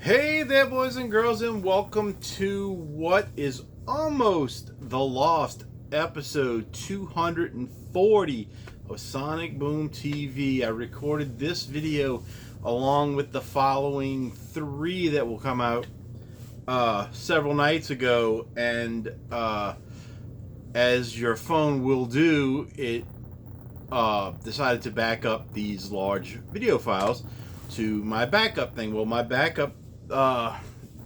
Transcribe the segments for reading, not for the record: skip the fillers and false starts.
Hey there, boys and girls, and welcome to what is almost the lost episode 240 of Sonic Boom TV. I recorded this video along with the following three that will come out several nights ago, and as your phone will do, it decided to back up these large video files to my backup thing. Well, my backup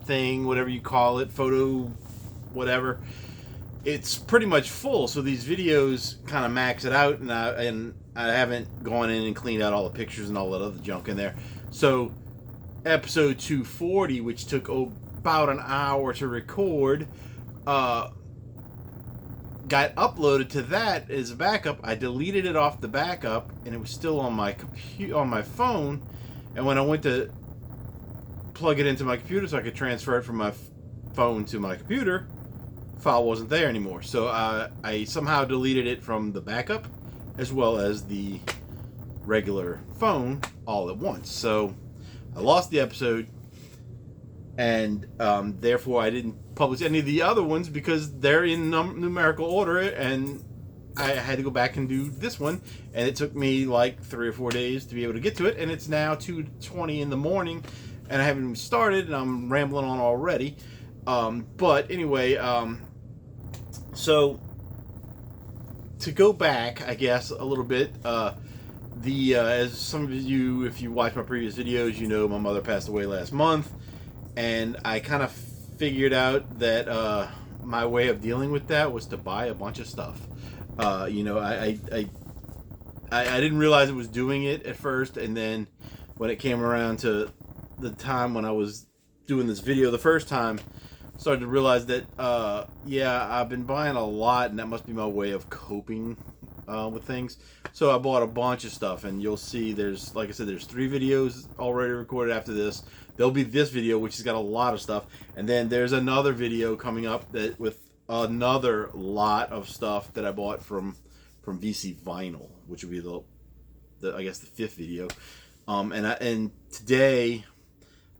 thing, whatever you call it, photo, whatever, it's pretty much full. So these videos kind of max it out, and I haven't gone in and cleaned out all the pictures and all that other junk in there. So episode 240, which took about an hour to record, got uploaded to that as a backup. I deleted it off the backup, and it was still on my my phone. And when I went to plug it into my computer so I could transfer it from my phone to my computer, file wasn't there anymore. So I somehow deleted it from the backup as well as the regular phone all at once. So I lost the episode, and therefore I didn't publish any of the other ones because they're in numerical order, and I had to go back and do this one, and it took me like 3 or 4 days to be able to get to it, and it's now 2:20 in the morning, and I haven't even started, and I'm rambling on already. But anyway, so to go back, I guess, a little bit, as some of you, if you watch my previous videos, you know my mother passed away last month, and I kind of figured out that my way of dealing with that was to buy a bunch of stuff. I didn't realize it was doing it at first, and then when it came around to the time when I was doing this video the first time, started to realize that I've been buying a lot, and that must be my way of coping with things. So I bought a bunch of stuff, and you'll see there's, like I said, there's 3 videos already recorded after this. There'll be this video, which has got a lot of stuff, and then there's another video coming up that with another lot of stuff that I bought from VC Vinyl, which will be the I guess the 5th video. And today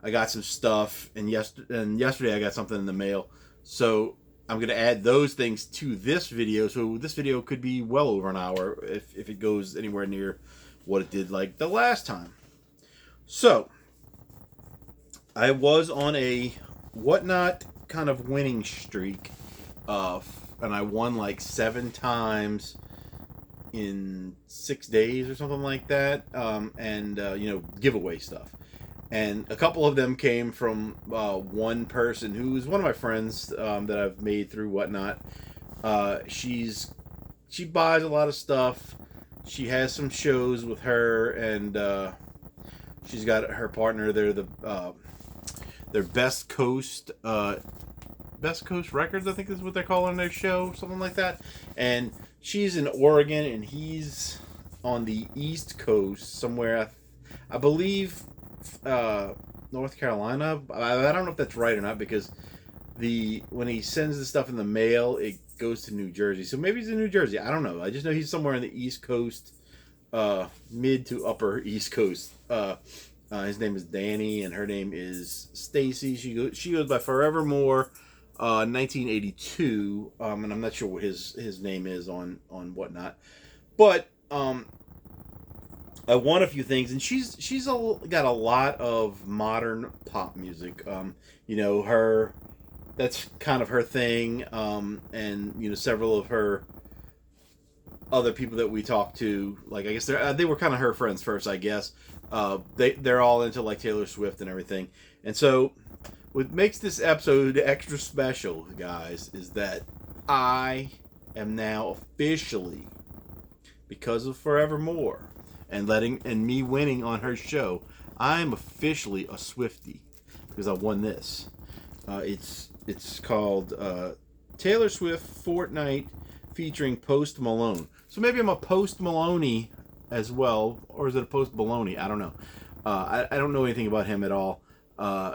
I got some stuff, and yesterday I got something in the mail. So I'm going to add those things to this video. So this video could be well over an hour if it goes anywhere near what it did like the last time. So I was on a Whatnot kind of winning streak, and I won like 7 times in 6 days or something like that, giveaway stuff. And a couple of them came from one person who's one of my friends that I've made through Whatnot. She buys a lot of stuff. She has some shows with her, and she's got her partner. They're their Best Coast Records, I think is what they're calling their show, something like that. And she's in Oregon, and he's on the East Coast somewhere. I believe North Carolina. I don't know if that's right or not, because when he sends the stuff in the mail, it goes to New Jersey. So maybe he's in New Jersey. I don't know. I just know he's somewhere in the East Coast, mid to upper East Coast. His name is Danny, and her name is Stacy. She goes by Forevermore 1982, and I'm not sure what his name is on Whatnot, but I won a few things, and she's got a lot of modern pop music. That's kind of her thing, and several of her other people that we talked to, like, I guess they were kind of her friends first, I guess. They're all into like Taylor Swift and everything, and so what makes this episode extra special, guys, is that I am now officially, because of Forevermore and me winning on her show, I'm officially a Swiftie because I won this. It's called Taylor Swift Fortnite featuring Post Malone. So maybe I'm a Post Maloney as well, or is it a Post Baloney? I don't know. I don't know anything about him at all,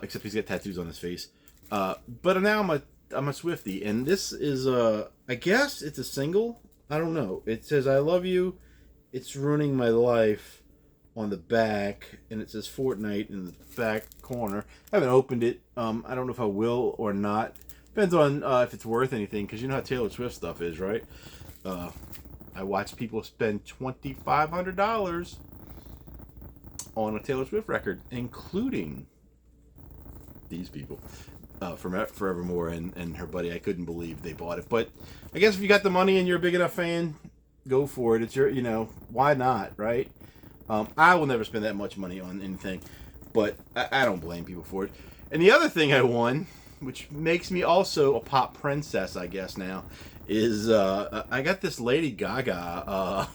except he's got tattoos on his face. But now I'm a Swiftie, and this is I guess it's a single. I don't know. It says "I love you, it's ruining my life," on the back, and it says Fortnite in the back corner. I haven't opened it. I don't know if I will or not. Depends on if it's worth anything, because you know how Taylor Swift stuff is, right? I watch people spend $2,500 on a Taylor Swift record, including these people from Forevermore and her buddy. I couldn't believe they bought it. But I guess if you got the money and you're a big enough fan, go for it. It's your, why not, right? I will never spend that much money on anything, but I don't blame people for it. And the other thing I won, which makes me also a pop princess, I guess now, is I got this Lady Gaga,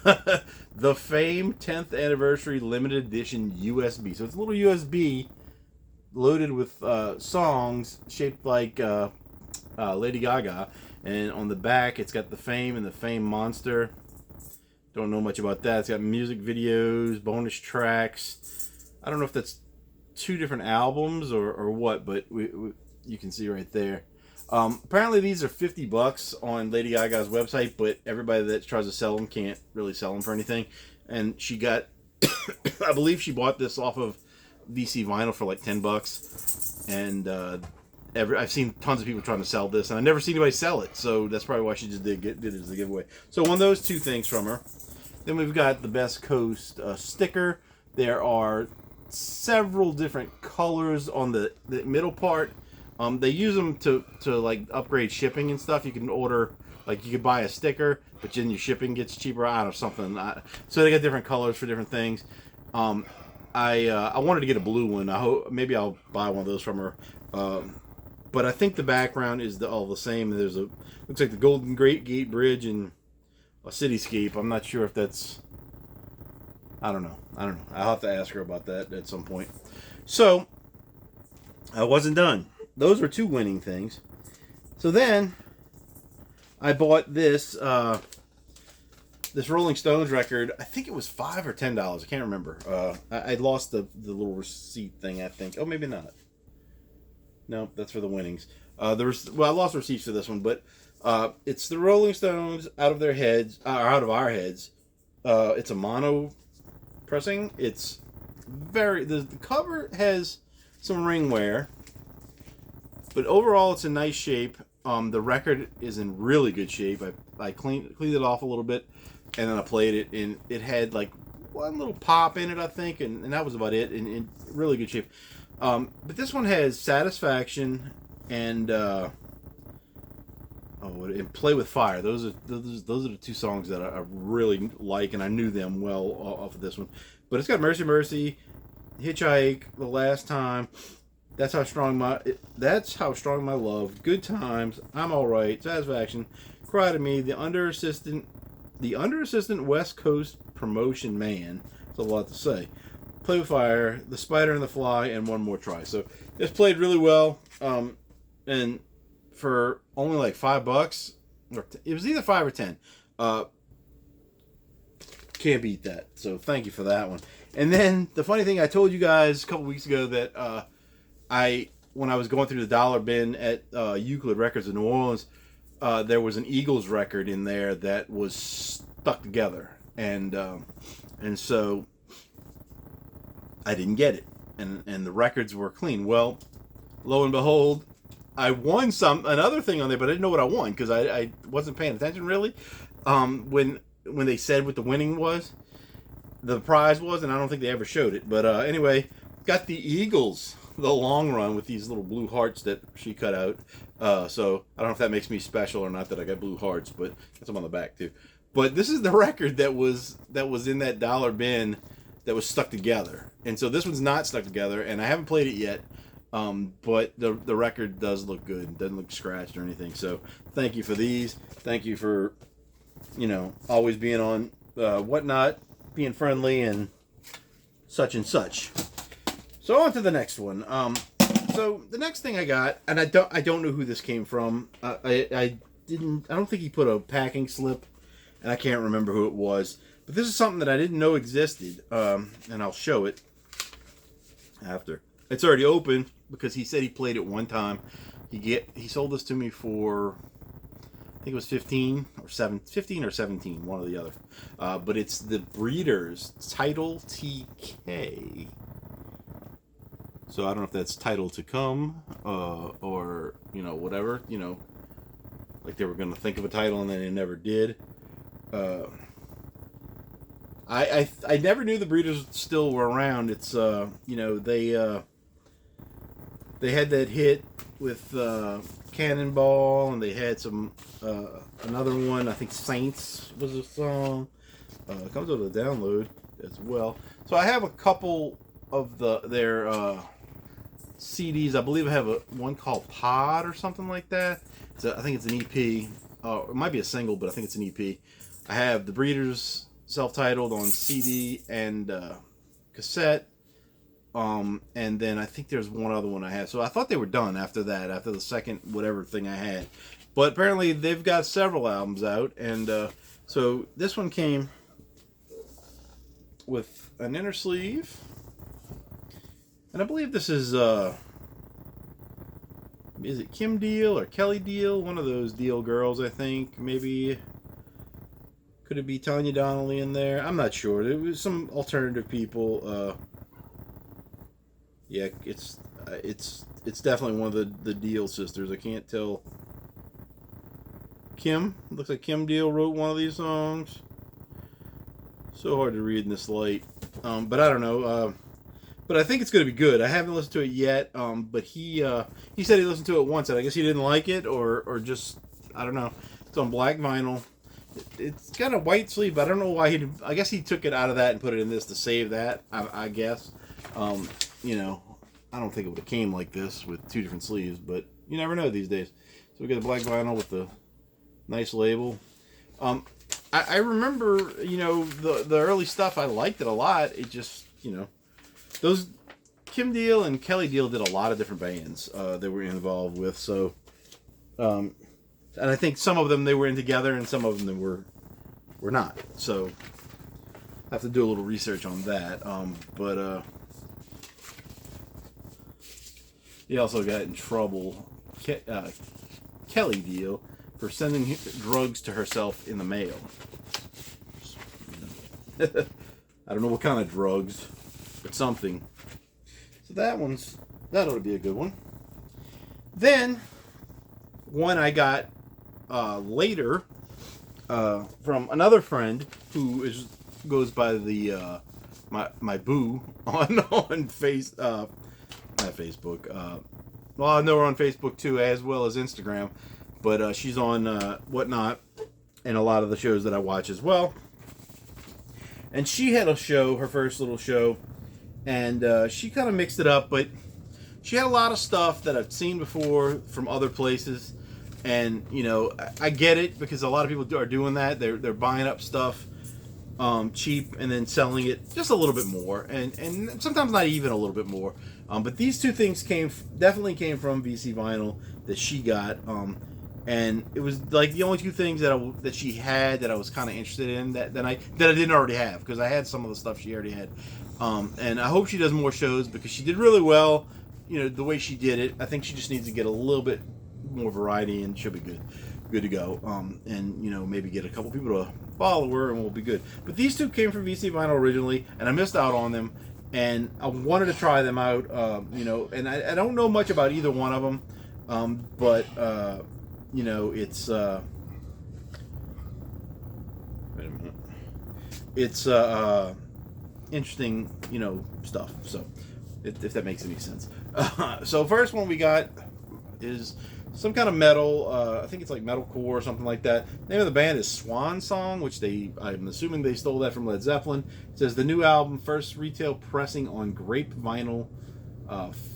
the Fame 10th Anniversary Limited Edition USB. So it's a little USB loaded with songs shaped like Lady Gaga. And on the back, it's got the Fame and the Fame Monster. Don't know much about that. It's got music videos, bonus tracks. I don't know if that's 2 different albums or what, but you can see right there. Apparently these are $50 on Lady Gaga's website, but everybody that tries to sell them can't really sell them for anything. And she got, I believe she bought this off of VC Vinyl for like $10. And I've seen tons of people trying to sell this, and I never seen anybody sell it. So that's probably why she just did it as a giveaway. So won those 2 things from her. Then we've got the Best Coast sticker. There are several different colors on the middle part. They use them to like upgrade shipping and stuff. You can order, like you could buy a sticker, but then your shipping gets cheaper out of something. So they got different colors for different things. I wanted to get a blue one. I hope maybe I'll buy one of those from her. But I think the background is all the same. There's looks like the Golden Gate Bridge and a cityscape. I'm not sure if that's, I don't know. I'll have to ask her about that at some point. So I wasn't done. Those were 2 winning things. So then I bought this Rolling Stones record. I think it was $5 or $10. I can't remember. I lost the little receipt thing, I think. Oh, maybe not. No, that's for the winnings. I lost receipts for this one, but it's the Rolling Stones out of our heads. It's a mono pressing. It's the cover has some ring wear, but overall it's in nice shape. The record is in really good shape. I cleaned it off a little bit, and then I played it, and it had like one little pop in it, I think, and that was about it. In really good shape. But this one has Satisfaction and Play with Fire. Those are the 2 songs that I really like, and I knew them well off of this one. But it's got Mercy Mercy, Hitchhike, The Last Time, That's How Strong My Love, Good Times, I'm Alright, Satisfaction, Cry to Me, The Under Assistant West Coast Promotion Man. That's a lot to say. Play with Fire, The Spider and the Fly, and One More Try. So this played really well, and for only like $5, it was either 5 or 10. Can't beat that. So thank you for that one. And then the funny thing, I told you guys a couple weeks ago that when I was going through the dollar bin at Euclid Records in New Orleans, there was an Eagles record in there that was stuck together, and so I didn't get it, and the records were clean. Well, lo and behold, I won another thing on there, but I didn't know what I won because I wasn't paying attention really. When they said what the winning was, the prize was, and I don't think they ever showed it. But anyway, got the Eagles, the long run, with these little blue hearts that she cut out. So I don't know if that makes me special or not that I got blue hearts, but got some on the back too. But this is the record that was in that dollar bin that was stuck together. And so this one's not stuck together, and I haven't played it yet. But the record does look good. It doesn't look scratched or anything. So thank you for these. Thank you for, always being on Whatnot, being friendly and such and such. So on to the next one. So the next thing I got, and I don't know who this came from. I don't think he put a packing slip, and I can't remember who it was. But this is something that I didn't know existed, and I'll show it after. It's already open because he said he played it one time. He sold this to me for I think it was 15 or 17, one or the other. But it's the Breeders Title TK. So I don't know if that's Title to Come, or, you know, whatever, you know, like they were going to think of a title and then they never did. I never knew the Breeders still were around. It's, you know, they had that hit with Cannonball, and they had some another one. I think Saints was a song. It comes with a download as well. So I have a couple of their CDs. I believe I have one called Pod or something like that. I think it's an EP. It might be a single, but I think it's an EP. I have the Breeders self-titled on CD and cassette. And then I think there's one other one I have. So I thought they were done after that, after the second whatever thing I had. But apparently they've got several albums out. And so this one came with an inner sleeve. And I believe this is it Kim Deal or Kelly Deal? One of those Deal girls, I think. Maybe. Could it be Tanya Donnelly in there? I'm not sure. There was some alternative people. Yeah, it's definitely one of the Deal sisters. I can't tell. Kim, looks like Kim Deal wrote one of these songs. So hard to read in this light, but I don't know. But I think it's going to be good. I haven't listened to it yet. But he said he listened to it once, and I guess he didn't like it, or just I don't know. It's on black vinyl. It's got a white sleeve, but I don't know why I guess he took it out of that and put it in this to save that. I guess. You know, I don't think it would have came like this with two different sleeves, but you never know these days. So we got the black vinyl with the nice label. I remember, you know, the early stuff. I liked it a lot. It just, you know, those Kim Deal and Kelly Deal did a lot of different bands they were involved with. So, and I think some of them they were in together, and some of them they were not. So, I have to do a little research on that. But he also got in trouble, Kelly Deal, for sending drugs to herself in the mail. I don't know what kind of drugs, but something. So that ought to be a good one. Then, one I got later from another friend who goes by the my boo on not Facebook. Well, I know her on Facebook too, as well as Instagram. But she's on Whatnot and a lot of the shows that I watch as well. And she had a show, her first little show, and she kind of mixed it up, but she had a lot of stuff that I've seen before from other places. And, you know, I get it because a lot of people are doing that. They're buying up stuff cheap and then selling it just a little bit more, and sometimes not even a little bit more. But these two things definitely came from VC Vinyl that she got. And it was like the only two things that she had that I was kind of interested in that I didn't already have, because I had some of the stuff she already had. And I hope she does more shows because she did really well. You know, the way she did it, I think she just needs to get a little bit more variety and she'll be good to go. And you know, maybe get a couple people to follow her and we'll be good. But these two came from VC Vinyl originally, and I missed out on them, and I wanted to try them out. You know, and I don't know much about either one of them, but you know, it's wait a minute. It's interesting, you know, stuff. So, if that makes any sense. So first one we got is some kind of metal. I think it's like metalcore or something like that. The name of the band is Swan Song, which I'm assuming they stole that from Led Zeppelin. It says the new album, first retail pressing on grape vinyl.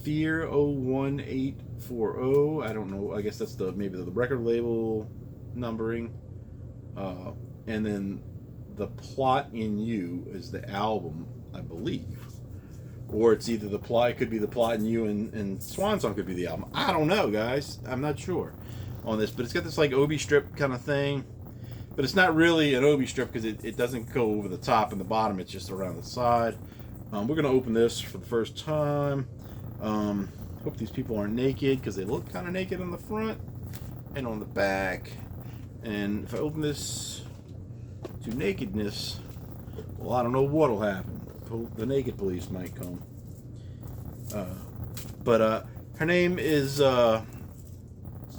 Fear 01840. I don't know. I guess that's maybe the record label numbering. And then The Plot in You is the album, I believe. Or it's either The Plot, it could be The Plot in You, and Swan Song could be the album. I don't know, guys. I'm not sure on this, but it's got this like obi strip kind of thing. But it's not really an obi strip because it doesn't go over the top and the bottom. It's just around the side. We're going to open this for the first time. Hope these people aren't naked because they look kind of naked on the front and on the back. And if I open this to nakedness, well, I don't know what'll happen. The naked police might come. But her name is, I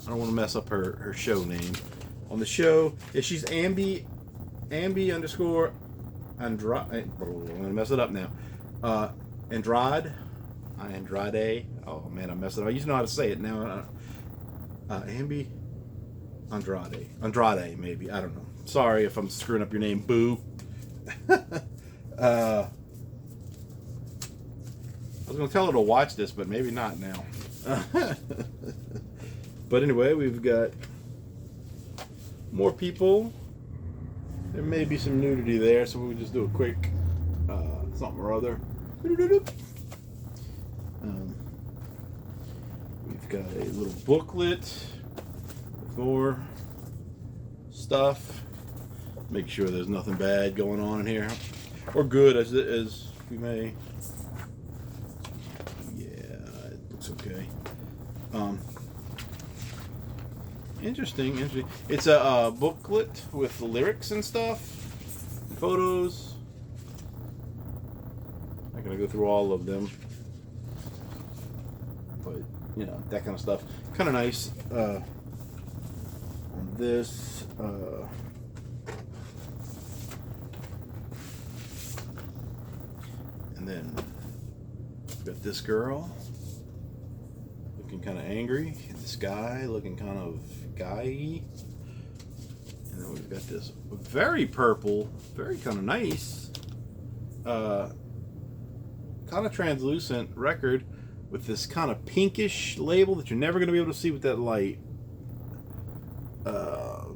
don't want to mess up her show name. On the show, she's Ambi underscore Andrade. I'm going to mess it up now. Andrade. Oh, man, I messed it up. I used to know how to say it now. Ambi Andrade, maybe. I don't know. Sorry if I'm screwing up your name, boo. I was going to tell her to watch this, but maybe not now. But anyway, we've got more people. There may be some nudity there, so we'll just do a quick something or other. We've got a little booklet with more stuff. Make sure there's nothing bad going on in here, or good as we may. Yeah, it looks okay. Interesting. It's a booklet with lyrics and stuff, photos. I'm not gonna go through all of them, but you know, that kind of stuff. Kind of nice. On this. And then we've got this girl looking kind of angry. This guy looking kind of guy-y. And then we've got this very purple, very kind of nice, kind of translucent record with this kind of pinkish label that you're never going to be able to see with that light.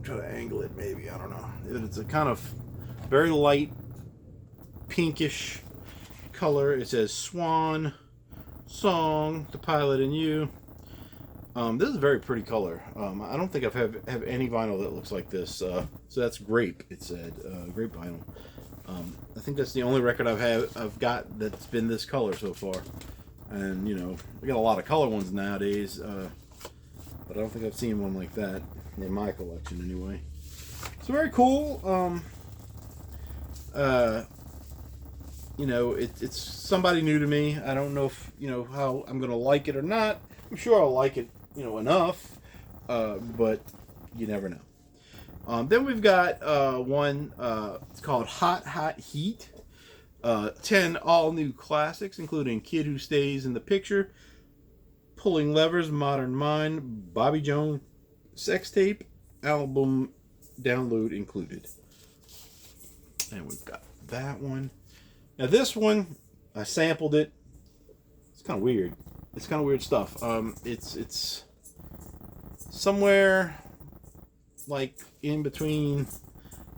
Try to angle it maybe, I don't know. It's a kind of very light pinkish color. It says Swan Song, The Pilot and You. This is a very pretty color. I don't think I've have any vinyl that looks like this. So that's grape. It said grape vinyl. I think that's the only record I've got that's been this color so far. And you know, we got a lot of color ones nowadays, but I don't think I've seen one like that in my collection anyway. So very cool. You know, it's somebody new to me. I don't know if, you know, how I'm gonna like it or not. I'm sure I'll like it, you know, enough, but you never know. Then we've got one, it's called Hot Heat. 10 all-new classics, including Kid Who Stays in the Picture, Pulling Levers, Modern Mind, Bobby Jones, Sex Tape, album download included. And we've got that one. Now this one, I sampled it. It's kind of weird. It's kind of weird stuff. It's somewhere like in between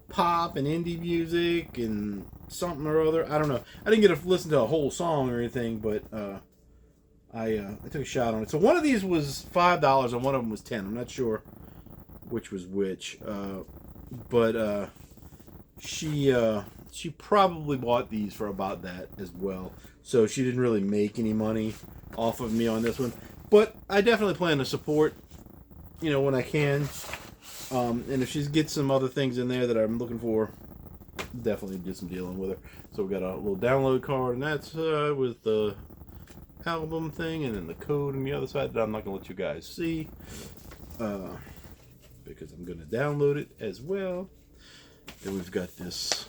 pop and indie music and something or other. I don't know. I didn't get to listen to a whole song or anything, but I took a shot on it. So one of these was $5 and one of them was $10. I'm not sure which was which, but she probably bought these for about that as well. So she didn't really make any money off of me on this one, but I definitely plan to support, you know, when I can. And if she gets some other things in there that I'm looking for, definitely do some dealing with her. So we got a little download card, and that's with the album thing, and then the code on the other side that I'm not gonna let you guys see, because I'm gonna download it as well. Then we've got this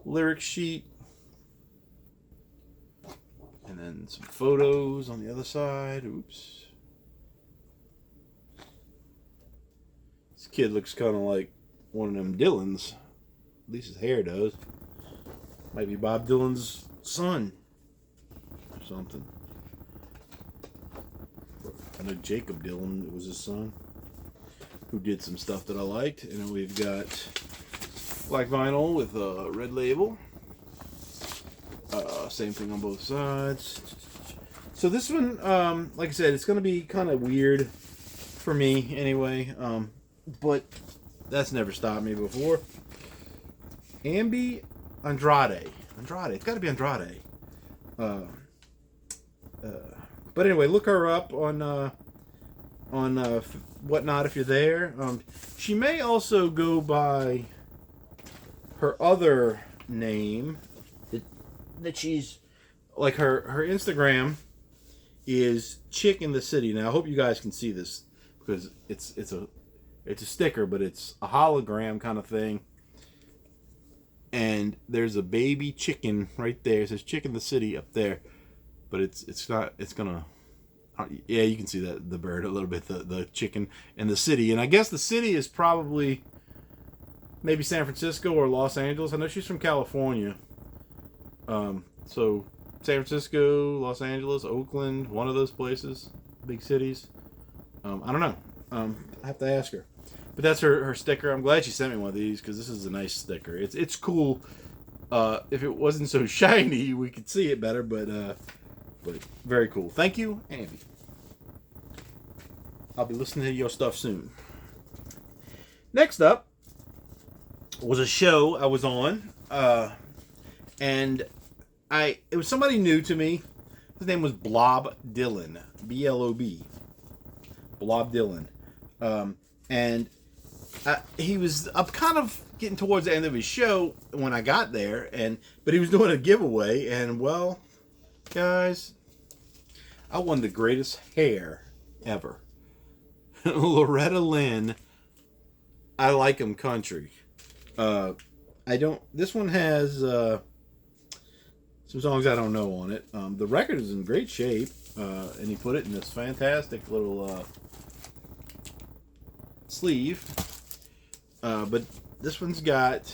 lyric sheet, and then some photos on the other side. Oops. This kid looks kind of like one of them Dylans. At least his hair does. Might be Bob Dylan's son or something. I know Jacob Dylan was his son, who did some stuff that I liked. And then we've got black vinyl with a red label. Same thing on both sides. So this one, like I said, it's going to be kind of weird for me anyway. But that's never stopped me before. Ambi Andrade. It's got to be Andrade. But anyway, look her up on on Whatnot if you're there. She may also go by her other name that she's like her Instagram is Chick in the City. Now I hope you guys can see this because it's a sticker, but it's a hologram kind of thing. And there's a baby chicken right there. It says Chick in the City up there, but it's not. It's gonna. Yeah, you can see that the bird a little bit. The chicken and the city, and I guess the city is probably maybe San Francisco or Los Angeles. I know she's from California. So San Francisco, Los Angeles, Oakland, one of those places, big cities. I don't know. I have to ask her. But that's her sticker. I'm glad she sent me one of these because this is a nice sticker. It's cool. If it wasn't so shiny, we could see it better. But very cool. Thank you, Andy. I'll be listening to your stuff soon. Next up was a show I was on, and it was somebody new to me. His name was Blob Dylan, B-L-O-B, Blob Dylan, and he was up kind of getting towards the end of his show when I got there, but he was doing a giveaway, and well, guys, I won the greatest hair ever. Loretta Lynn, I Like 'Em Country. This one has some songs I don't know on it. The record is in great shape, and he put it in this fantastic little sleeve. But this one's got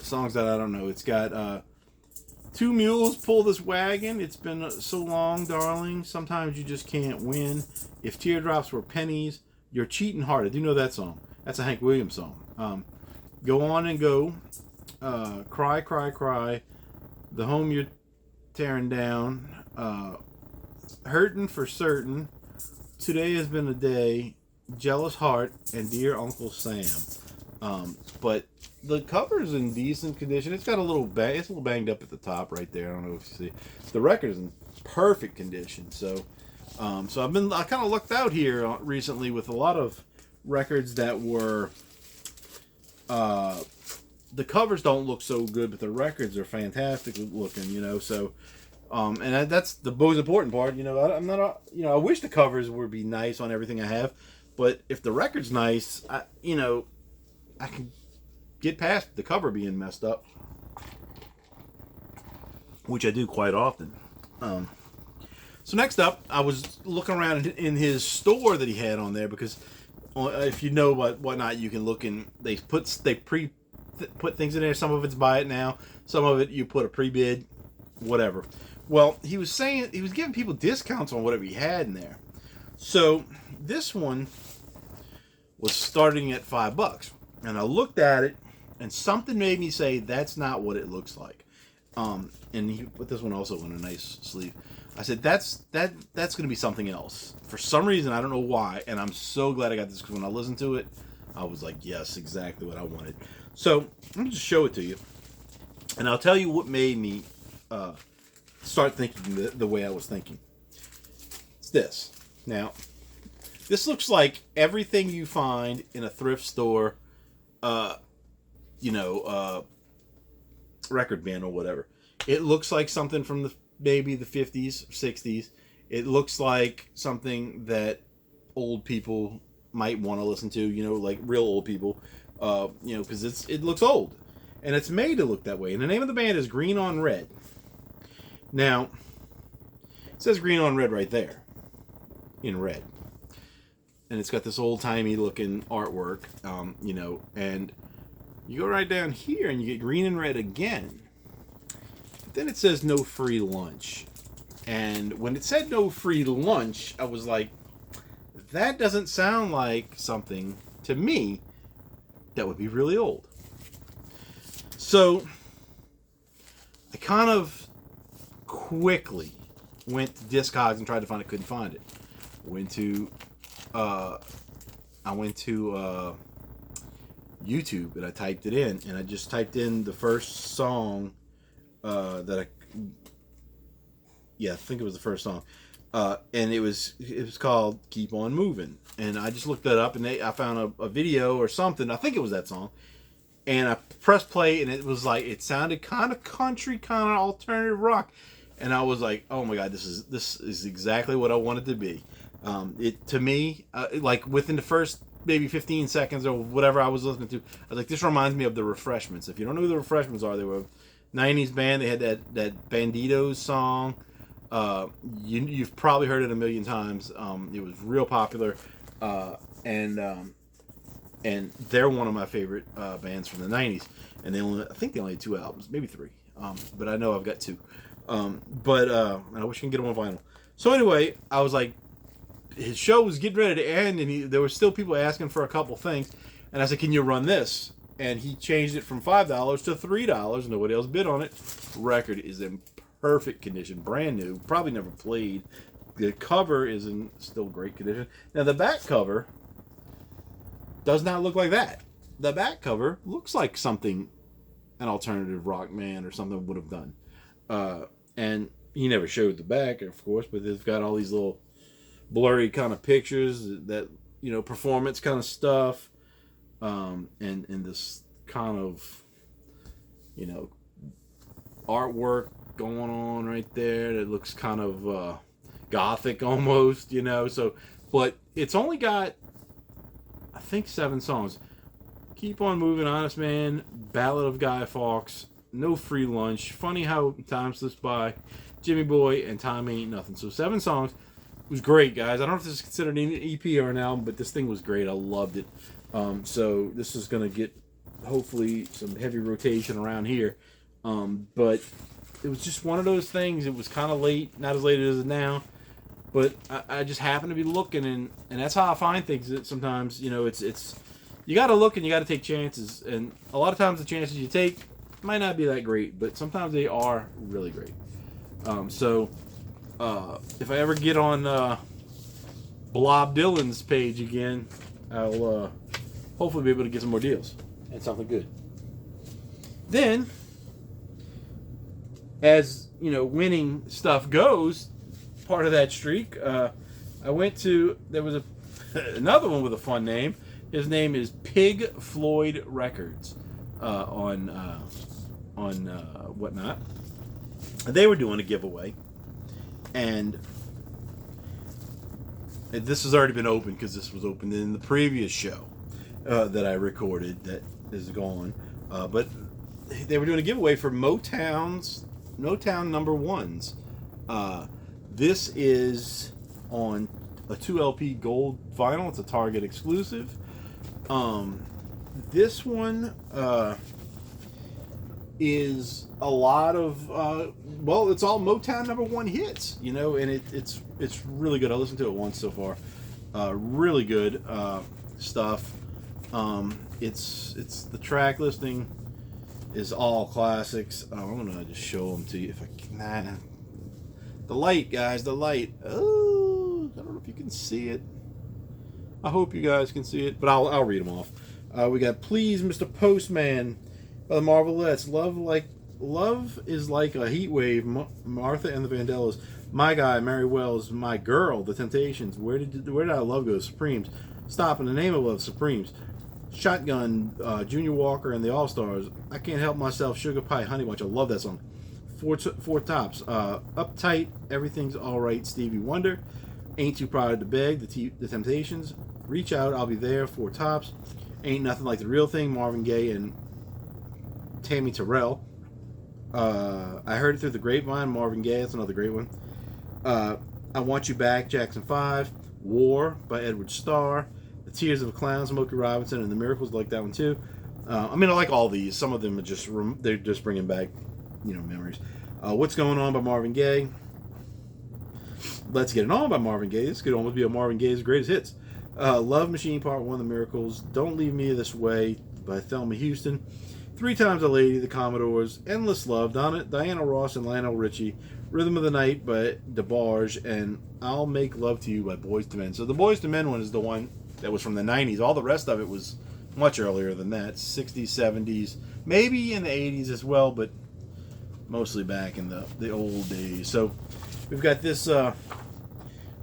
songs that I don't know. It's got Two Mules Pull This Wagon. It's been so long, darling. Sometimes you just can't win. If Teardrops Were Pennies. You're Cheating Hard. I do know that song. That's a Hank Williams song. Go On and Go. Cry, Cry, Cry. The Home You're Tearing Down. Hurtin' for Certain. Today Has Been a Day. Jealous Heart. And Dear Uncle Sam. But the cover's in decent condition. It's got a little it's a little banged up at the top right there. I don't know if you see. The record is in perfect condition. So I kind of lucked out here recently with a lot of records that were the covers don't look so good, but the records are fantastic looking, you know. So and that's the most important part, you know. I'm not I wish the covers would be nice on everything I have, but if the record's nice, I can get past the cover being messed up, which I do quite often. So next up, I was looking around in his store that he had on there because if you know Whatnot, you can look in. They put things in there. Some of it's buy it now. Some of it you put a pre-bid, whatever. Well, he was saying he was giving people discounts on whatever he had in there. So this one was starting at $5, and I looked at it, and something made me say that's not what it looks like. And he put this one also in a nice sleeve. I said that's going to be something else. For some reason, I don't know why, and I'm so glad I got this because when I listened to it, I was like, yes, exactly what I wanted. So I'm going to just show it to you, and I'll tell you what made me start thinking the way I was thinking. It's this. Now, this looks like everything you find in a thrift store, record bin or whatever. It looks like something from maybe the 50s, 60s. It looks like something that old people might want to listen to, like real old people, because it looks old. And it's made to look that way. And the name of the band is Green on Red. Now, it says Green on Red right there, in red. And it's got this old-timey looking artwork, and you go right down here and you get green and red again. But then it says no free lunch. And when it said no free lunch, I was like, that doesn't sound like something, to me, that would be really old. So, I kind of quickly went to Discogs and tried to find it, couldn't find it. I went to YouTube and I typed it in, and I just typed in the first song I think it was the first song. And it was called "Keep on Moving," and I just looked that up, and I found a video or something. I think it was that song, and I pressed play, and it was like it sounded kind of country, kind of alternative rock, and I was like, oh my god, this is exactly what I wanted to be. It to me, like within the first maybe 15 seconds or whatever I was listening to, I was like, this reminds me of the Refreshments. If you don't know who the Refreshments are, they were a 90s band. They had that Banditos song. You've probably heard it a million times. It was real popular, and they're one of my favorite bands from the '90s. And I think they only had 2 albums, maybe 3. But I know I've got 2. But I wish I could get them on vinyl. So anyway, I was like, his show was getting ready to end, and there were still people asking for a couple things, and I said, "Can you run this?" And he changed it from $5 to $3. Nobody else bid on it. Record is in perfect condition, brand new, probably never played. The cover is in still great condition. Now the back cover does not look like that. The back cover looks like something an alternative rock man or something would have done. And he never showed the back, of course, but they've got all these little blurry kind of pictures that, performance kind of stuff, and this kind of, artwork going on right there that looks kind of gothic almost, so, but it's only got, I think, 7 songs. Keep on Moving, Honest Man, Ballad of Guy Fawkes, No Free Lunch, Funny How Time Slips By, Jimmy Boy, and Time Ain't Nothing. So 7 songs. It was great, guys. I don't know if this is considered an EP or an album, but this thing was great. I loved it. So this is going to get, hopefully, some heavy rotation around here. But it was just one of those things. It was kind of late, not as late as it is now. But I just happened to be looking, and that's how I find things. That sometimes, it's you got to look and you got to take chances. And a lot of times the chances you take might not be that great, but sometimes they are really great. If I ever get on Bob Dylan's page again, I'll hopefully be able to get some more deals and something good. Then, as winning stuff goes, part of that streak, I went to, there was another one with a fun name. His name is Pig Floyd Records on whatnot. They were doing a giveaway. And this has already been opened because this was opened in the previous show that I recorded that is gone. But they were doing a giveaway for Motown number 1s. This is on a 2LP gold vinyl. It's a Target exclusive. This one is a lot of it's all Motown number 1 hits, and it's really good. I listened to it once so far. Really good stuff. It's the track listing is all classics. I'm gonna just show them to you if I can. The light, guys, the light. Oh, I don't know if you can see it. I hope you guys can see it, but I'll read them off. We got Please, Mr. Postman by the Marvelettes. Love is like a heat wave. Martha and the Vandellas. My Guy, Mary Wells. My Girl, The Temptations. Where did our love go? Supremes. Stop in the Name of Love. Supremes. Shotgun, Junior Walker and the All Stars. I Can't Help Myself. Sugar Pie, Honey Bunch. I love that song. Four Tops. Uptight, Everything's Alright. Stevie Wonder. Ain't Too Proud to Beg. The Temptations. Reach Out, I'll Be There. 4 Tops. Ain't Nothing Like the Real Thing. Marvin Gaye and Tammy Terrell. I Heard It Through the Grapevine. Marvin Gaye. That's another great one. I Want You Back. Jackson 5. War by Edward Starr. The Tears of a Clown. Smokey Robinson and the Miracles. Like that one too. I like all these. Some of them are they're just bringing back memories. What's Going On by Marvin Gaye. Let's Get It On by Marvin Gaye. This could almost be a Marvin Gaye's greatest hits. Love Machine Part 1, The Miracles. Don't Leave Me This Way by Thelma Houston. 3 Times a Lady, The Commodores. Endless Love, Diana Ross and Lionel Richie. Rhythm of the Night by DeBarge. And I'll Make Love to You by Boyz II Men. So the Boyz II Men one is the one that was from the 90s. All the rest of it was much earlier than that. 60s, 70s, maybe in the 80s as well, but mostly back in the old days. So we've got this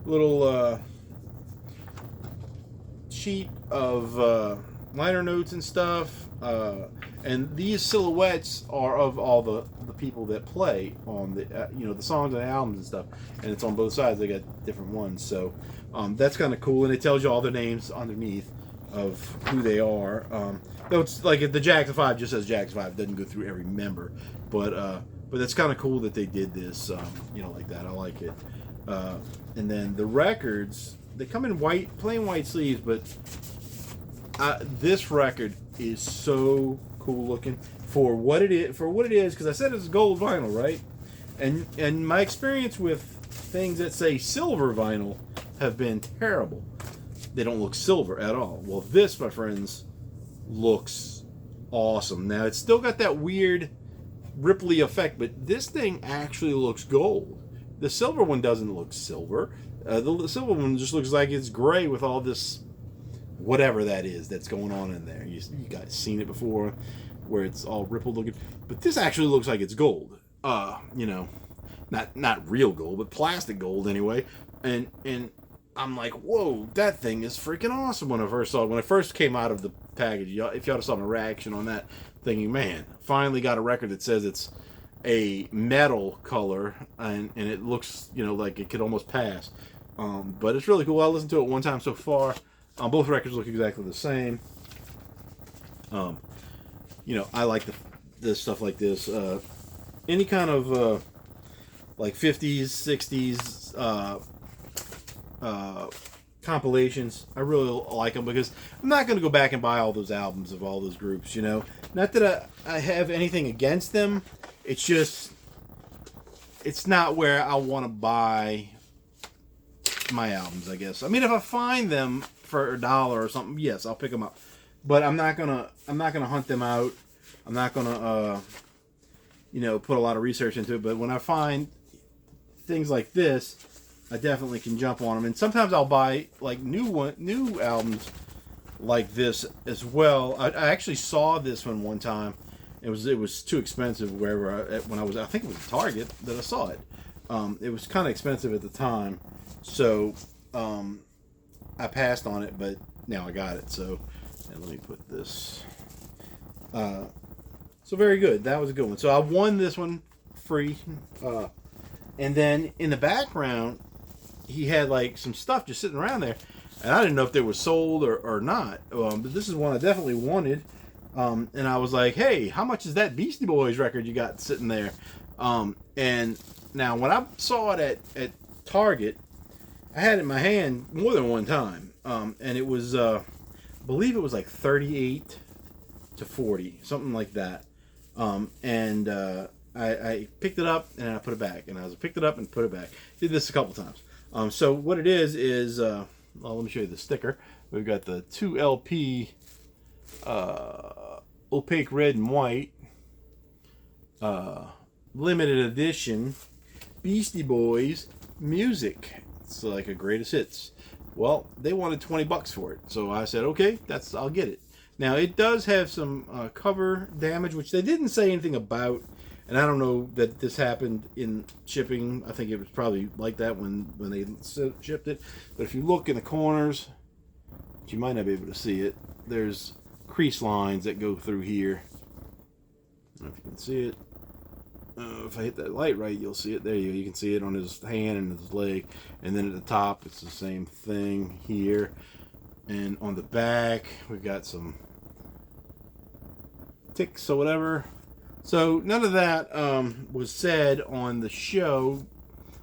little sheet of liner notes and stuff. And these silhouettes are of all the people that play on the the songs and albums and stuff. And it's on both sides. They got different ones. So that's kind of cool. And it tells you all their names underneath of who they are. Though it's like the Jackson 5 just says Jackson 5. It doesn't go through every member. But it's kind of cool that they did this, like that. I like it. And then the records, they come in plain white sleeves, but this record is so cool looking for what it is. Because I said it's gold vinyl, right? And my experience with things that say silver vinyl have been terrible. They don't look silver at all. Well, this, my friends, looks awesome. Now it's still got that weird ripply effect, but this thing actually looks gold. The silver one doesn't look silver. The silver one just looks like it's gray with all this whatever that is that's going on in there. You guys seen it before, where it's all rippled looking, but this actually looks like it's gold. Not real gold, but plastic gold anyway. And I'm like, whoa, that thing is freaking awesome. When I first saw it, when it first came out of the package, if y'all saw my reaction on that, thinking, man, finally got a record that says it's a metal color, and it looks, like it could almost pass. But it's really cool. I listened to it one time so far. Both records look exactly the same. I like the stuff like this. Any kind of like 50s, 60s compilations, I really like them, because I'm not going to go back and buy all those albums of all those groups. Not that I have anything against them. It's just, it's not where I want to buy my albums, I guess. I mean, if I find them for $1 or something, yes, I'll pick them up. But I'm not gonna hunt them out. I'm not gonna put a lot of research into it. But when I find things like this, I definitely can jump on them. And sometimes I'll buy like new albums like this as well. I actually saw this one time. It was too expensive when I was, I think it was at Target that I saw it. It was kind of expensive at the time, so I passed on it. But now I got it. So let me put this. So very good. That was a good one. So I won this one free. And then in the background, he had like some stuff just sitting around there, and I didn't know if they were sold or not. But this is one I definitely wanted. And I was like, hey, how much is that Beastie Boys record you got sitting there? And now when I saw it at Target, I had it in my hand more than one time. And it was, I believe it was like 38 to 40, something like that. I picked it up and I put it back, and I picked it up and put it back. Did this a couple times. So what it is well, let me show you the sticker. We've got the 2 LP opaque red and white limited edition Beastie Boys music. It's like a greatest hits. Well, they wanted $20 for it, so I said, okay, I'll get it. Now it does have some cover damage, which they didn't say anything about, and I don't know that this happened in shipping. I think it was probably like that when they shipped it. But if you look in the corners, which you might not be able to see it, there's crease lines that go through here. I don't know if you can see it. If I hit that light right, you'll see it. There you go. You can see it on his hand and his leg. And then at the top, it's the same thing here. And on the back, we've got some ticks or whatever. So none of that was said on the show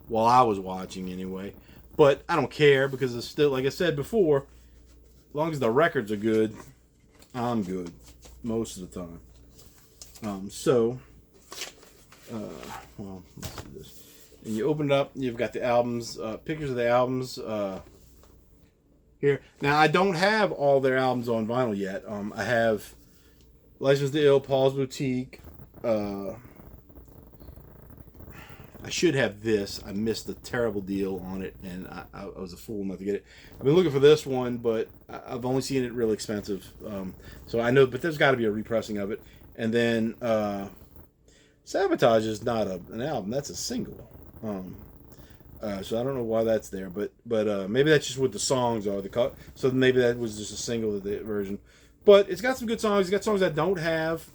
while I was watching anyway. But I don't care, because it's still, like I said before, as long as the records are good, I'm good most of the time. Well, let's do this. And you open it up, you've got the albums, pictures of the albums here. Now, I don't have all their albums on vinyl yet. I have License to Ill, Paul's Boutique. I should have this. I missed a terrible deal on it, and I was a fool not to get it. I've been looking for this one, but I've only seen it really expensive. So I know, but there's got to be a repressing of it. And then Sabotage is not an album. That's a single. So I don't know why that's there, but maybe that's just what the songs are. So maybe that was just a single version. But it's got some good songs. It's got songs that don't have,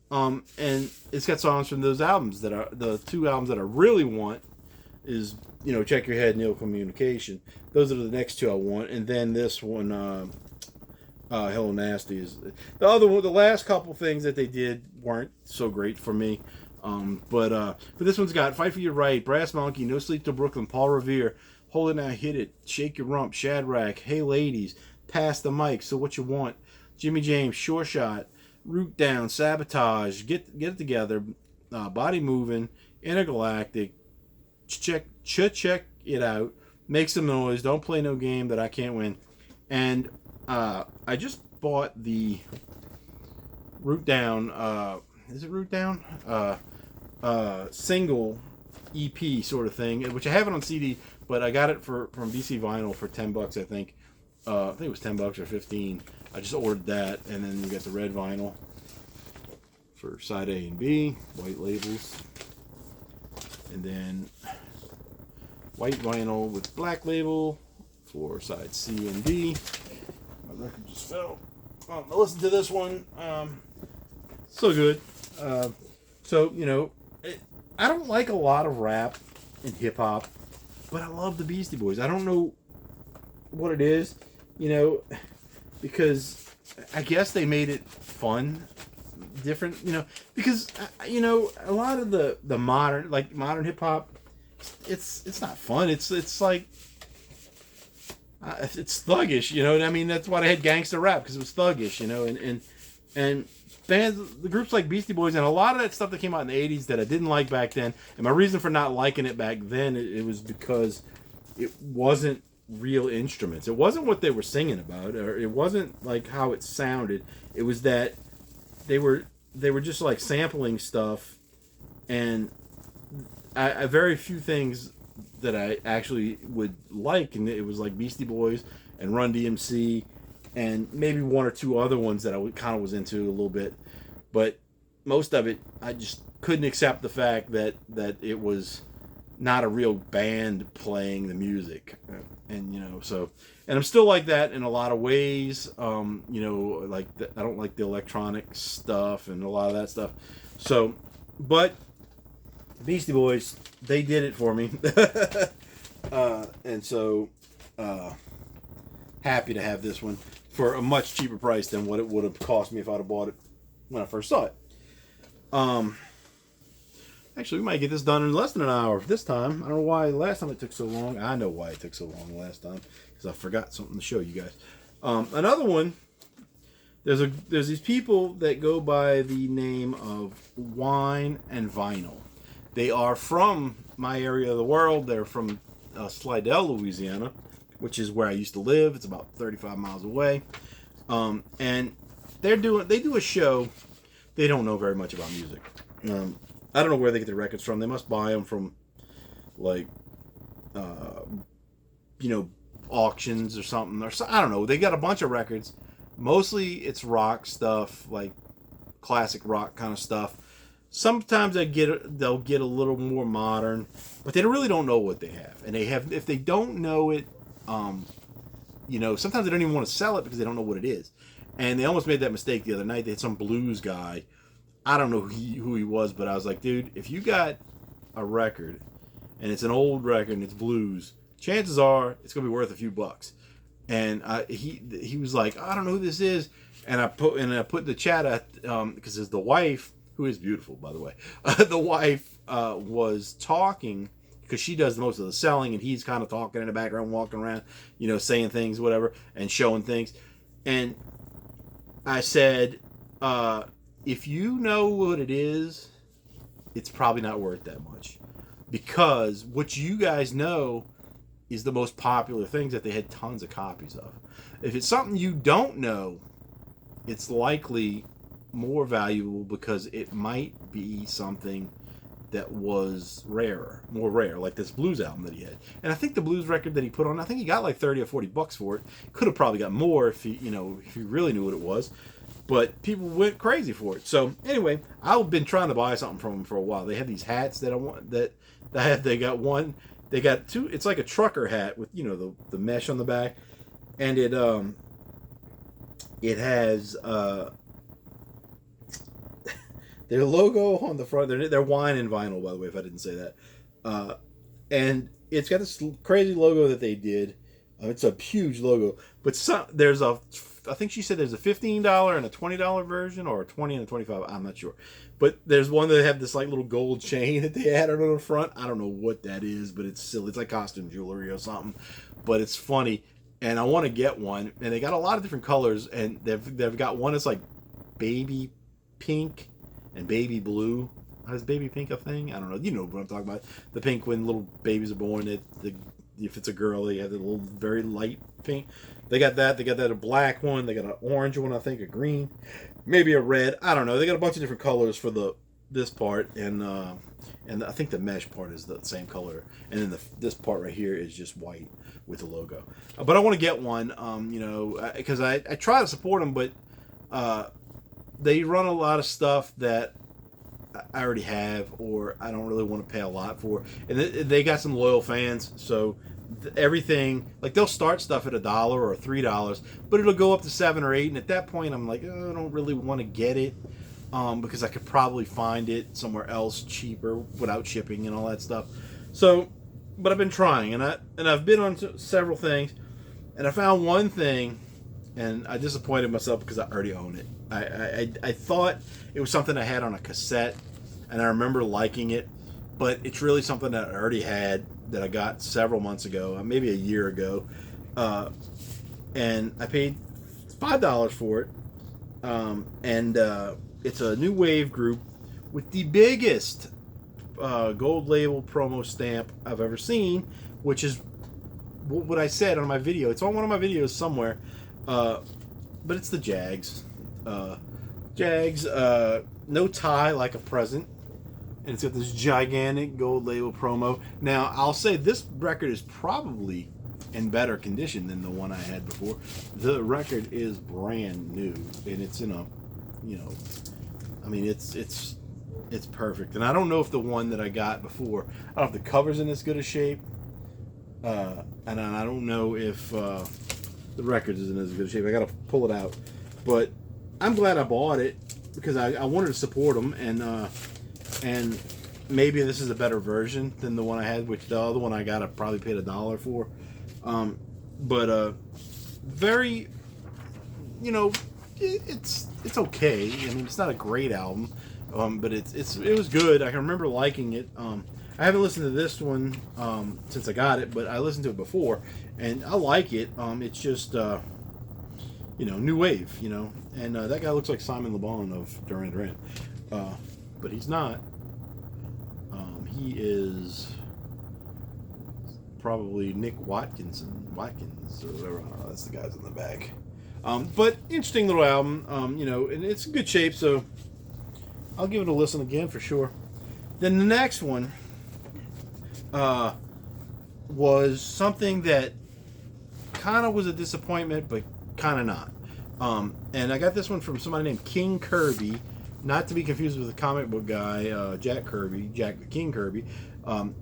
and it's got songs from those albums that are the two albums that I really want. Is Check Your Head, Neil Communication. Those are the next two I want, and then this one, Hello Nasty is the other one. The last couple things that they did weren't so great for me. But this one's got Fight for Your Right, Brass Monkey, No Sleep Till Brooklyn, Paul Revere, Hold It Now, Hit It, Shake Your Rump, Shadrach, Hey Ladies, Pass the Mic, So What You Want, Jimmy James, Sure Shot, Root Down, Sabotage, Get It Together, Body Moving, Intergalactic, Check It Out, Make Some Noise, Don't Play No Game That I Can't Win. And I just bought the Root Down, is it Root Down? Single EP sort of thing, which I have it on CD, but I got it from BC Vinyl for $10, I think. I think it was $10 or 15. I just ordered that, and then you got the red vinyl for side A and B, white labels, and then white vinyl with black label for side C and D. My record just fell. I listened to this one. So good. So I don't like a lot of rap and hip hop, but I love the Beastie Boys. I don't know what it is, because I guess they made it fun, different, because a lot of the modern hip hop, it's not fun. It's like it's thuggish, you know what I mean? That's why I had gangster rap, because it was thuggish, and bands, the groups like Beastie Boys, and a lot of that stuff that came out in the 80s that I didn't like back then. And my reason for not liking it back then, it was because it wasn't real instruments. It wasn't what they were singing about, or it wasn't like how it sounded. It was that they were just like sampling stuff, and I very few things that I actually would like, and it was like Beastie Boys and Run DMC, and maybe one or two other ones that I kind of was into a little bit, but most of it I just couldn't accept the fact that it was not a real band playing the music, and and I'm still like that in a lot of ways. I don't like the electronic stuff and a lot of that stuff. So, but Beastie Boys, they did it for me, and so happy to have this one for a much cheaper price than what it would have cost me if I'd have bought it when I first saw it. Actually, we might get this done in less than an hour this time. I don't know why last time it took so long. I know why it took so long last time, because I forgot something to show you guys. Another one, there's these people that go by the name of Wine and Vinyl. They are from my area of the world. They're from Slidell, Louisiana, which is where I used to live. It's about 35 miles away. And they do a show. They don't know very much about music. I don't know where they get their records from. They must buy them from, auctions or something. Or I don't know. They got a bunch of records. Mostly it's rock stuff, like classic rock kind of stuff. Sometimes they'll get a little more modern, but they really don't know what they have. And if they don't know it, sometimes they don't even want to sell it because they don't know what it is. And they almost made that mistake the other night. They had some blues guy. I don't know who he was, but I was like, dude, if you got a record and it's an old record and it's blues, chances are it's going to be worth a few bucks. And he was like, I don't know who this is. And I put in the chat, because it's the wife, who is beautiful, by the way. The wife was talking, because she does most of the selling, and he's kind of talking in the background, walking around, saying things, whatever, and showing things. And I said, if you know what it is, it's probably not worth that much, because what you guys know is the most popular things that they had tons of copies of. If it's something you don't know, it's likely more valuable because it might be something that was more rare, like this blues album that he had. And I think the blues record that he put on, I think he got like 30 or 40 bucks for it. Could have probably got more if he really knew what it was. But people went crazy for it. So anyway, I've been trying to buy something from them for a while. They have these hats that I want. They got one They got two. It's like a trucker hat with the mesh on the back, and it has their logo on the front. They're wine and vinyl, by the way, if I didn't say that. And it's got this crazy logo that they did. It's a huge logo, but I think she said there's a $15 and a $20 version, or a 20 and a 25. I'm not sure, but there's one that have this like little gold chain that they added on the front. I don't know what that is, but it's silly. It's like costume jewelry or something, but it's funny, and I want to get one. And they got a lot of different colors, and they've got one that's like baby pink and baby blue. Is baby pink a thing? I don't know. You know what I'm talking about. The pink when little babies are born. If it's a girl, they have the little very light pink. They got that. They got that a black one. They got an orange one, I think, a green, maybe a red. I don't know. They got a bunch of different colors for this part, and I think the mesh part is the same color, and then this part right here is just white with the logo. But I want to get one, because I try to support them, but they run a lot of stuff that I already have, or I don't really want to pay a lot for. And they got some loyal fans, so everything, like, they'll start stuff at $1 or $3, but it'll go up to $7 or $8. And at that point, I'm like, oh, I don't really want to get it, because I could probably find it somewhere else cheaper without shipping and all that stuff. So, but I've been trying, and I've been on several things, and I found one thing, and I disappointed myself because I already own it. I thought it was something I had on a cassette, and I remember liking it, but it's really something that I already had that I got several months ago, maybe a year ago, and I paid $5 for it, and it's a New Wave group with the biggest gold label promo stamp I've ever seen, which is what I said on my video. It's on one of my videos somewhere, but it's the Jags. Jags, no tie, like a present, and it's got this gigantic gold label promo. Now, I'll say this record is probably in better condition than the one I had before. The record is brand new, and it's in a, it's perfect. And I don't know if the one that I got before, I don't know if the cover's in as good a shape, and I don't know if the record is in as good a shape. I gotta pull it out, but I'm glad I bought it because I wanted to support them, and maybe this is a better version than the one I had, which the other one I got I probably paid $1 for. But very, it's okay. I mean, it's not a great album, but it was good. I can remember liking it. I haven't listened to this one since I got it, but I listened to it before, and I like it. It's just New Wave, and that guy looks like Simon Le Bon of Duran Duran, but he's not. He is probably Nick Watkins or whatever. That's the guys in the back. But interesting little album, and it's in good shape, so I'll give it a listen again for sure. Then the next one was something that kind of was a disappointment, but kind of not. And I got this one from somebody named King Kirby, not to be confused with the comic book guy, Jack the King Kirby.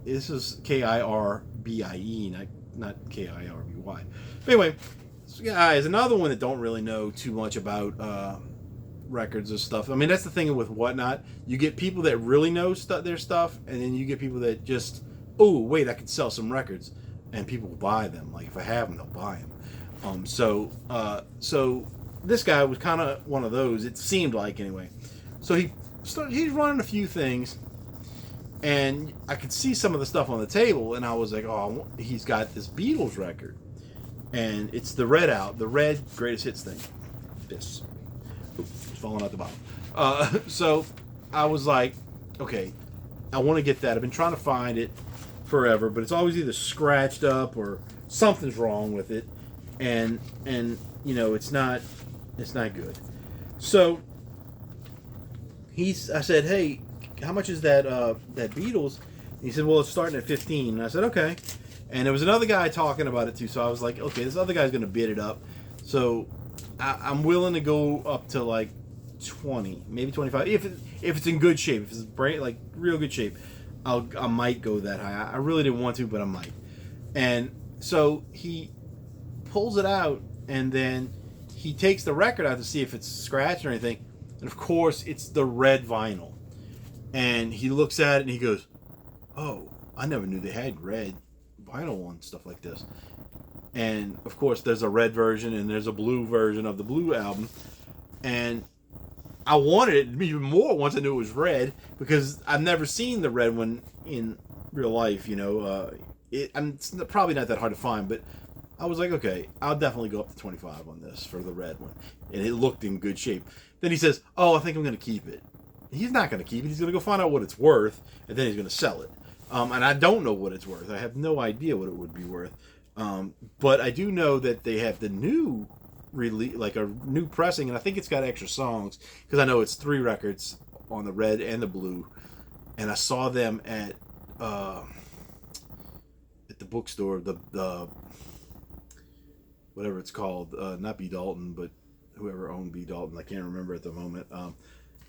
This is Kirbie, not Kirby. But anyway, this guy is another one that don't really know too much about records or stuff. I mean, that's the thing with Whatnot. You get people that really know their stuff, and then you get people that just, oh, wait, I could sell some records, and people will buy them. Like, if I have them, they'll buy them. So this guy was kind of one of those. It seemed like, anyway. So he's running a few things, and I could see some of the stuff on the table, and I was like, oh, he's got this Beatles record, and it's the red greatest hits thing. This. Oops, it's falling out the bottom. So I was like, okay, I want to get that. I've been trying to find it forever, but it's always either scratched up or something's wrong with it, and it's not good. So I said, hey, how much is that Beatles? And he said, well, it's starting at 15. And I said, okay. And there was another guy talking about it too, so I was like, okay, this other guy's gonna bid it up. So I'm willing to go up to like 20, maybe 25, if it's in good shape, if it's like real good shape. I might go that high. I really didn't want to, but I might. And so he pulls it out, and then he takes the record out to see if it's scratched or anything. And of course, it's the red vinyl. And he looks at it and he goes, "Oh, I never knew they had red vinyl on stuff like this." And of course, there's a red version and there's a blue version of the blue album. And I wanted it even more once I knew it was red, because I've never seen the red one in real life. It's probably not that hard to find, but I was like, okay, I'll definitely go up to 25 on this for the red one. And it looked in good shape. Then he says, "Oh, I think I'm going to keep it." He's not going to keep it. He's going to go find out what it's worth, and then he's going to sell it. And I don't know what it's worth. I have no idea what it would be worth. But I do know that they have the new release, like a new pressing, and I think it's got extra songs, because I know it's 3 records on the red and the blue. And I saw them at the bookstore, the whatever it's called, not B. Dalton, but whoever owned B. Dalton. I can't remember at the moment. I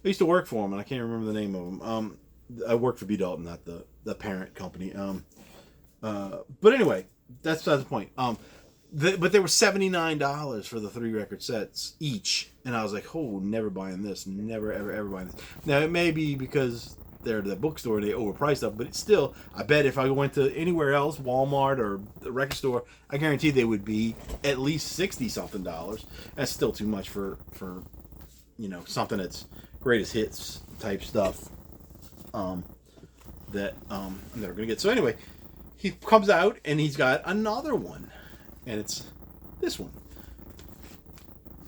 used to work for them, and I can't remember the name of them. I worked for B. Dalton, not the parent company. But anyway, that's the point. But they were $79 for the 3 record sets each, and I was like, "Oh, never buying this, never ever buying this." Now it may be because they're the bookstore and they overpriced up, but it's still, I bet if I went to anywhere else, Walmart or the record store, I guarantee they would be at least $60 something. That's still too much for something that's greatest hits type stuff. That I'm never gonna get. So anyway, he comes out and he's got another one, and it's this one.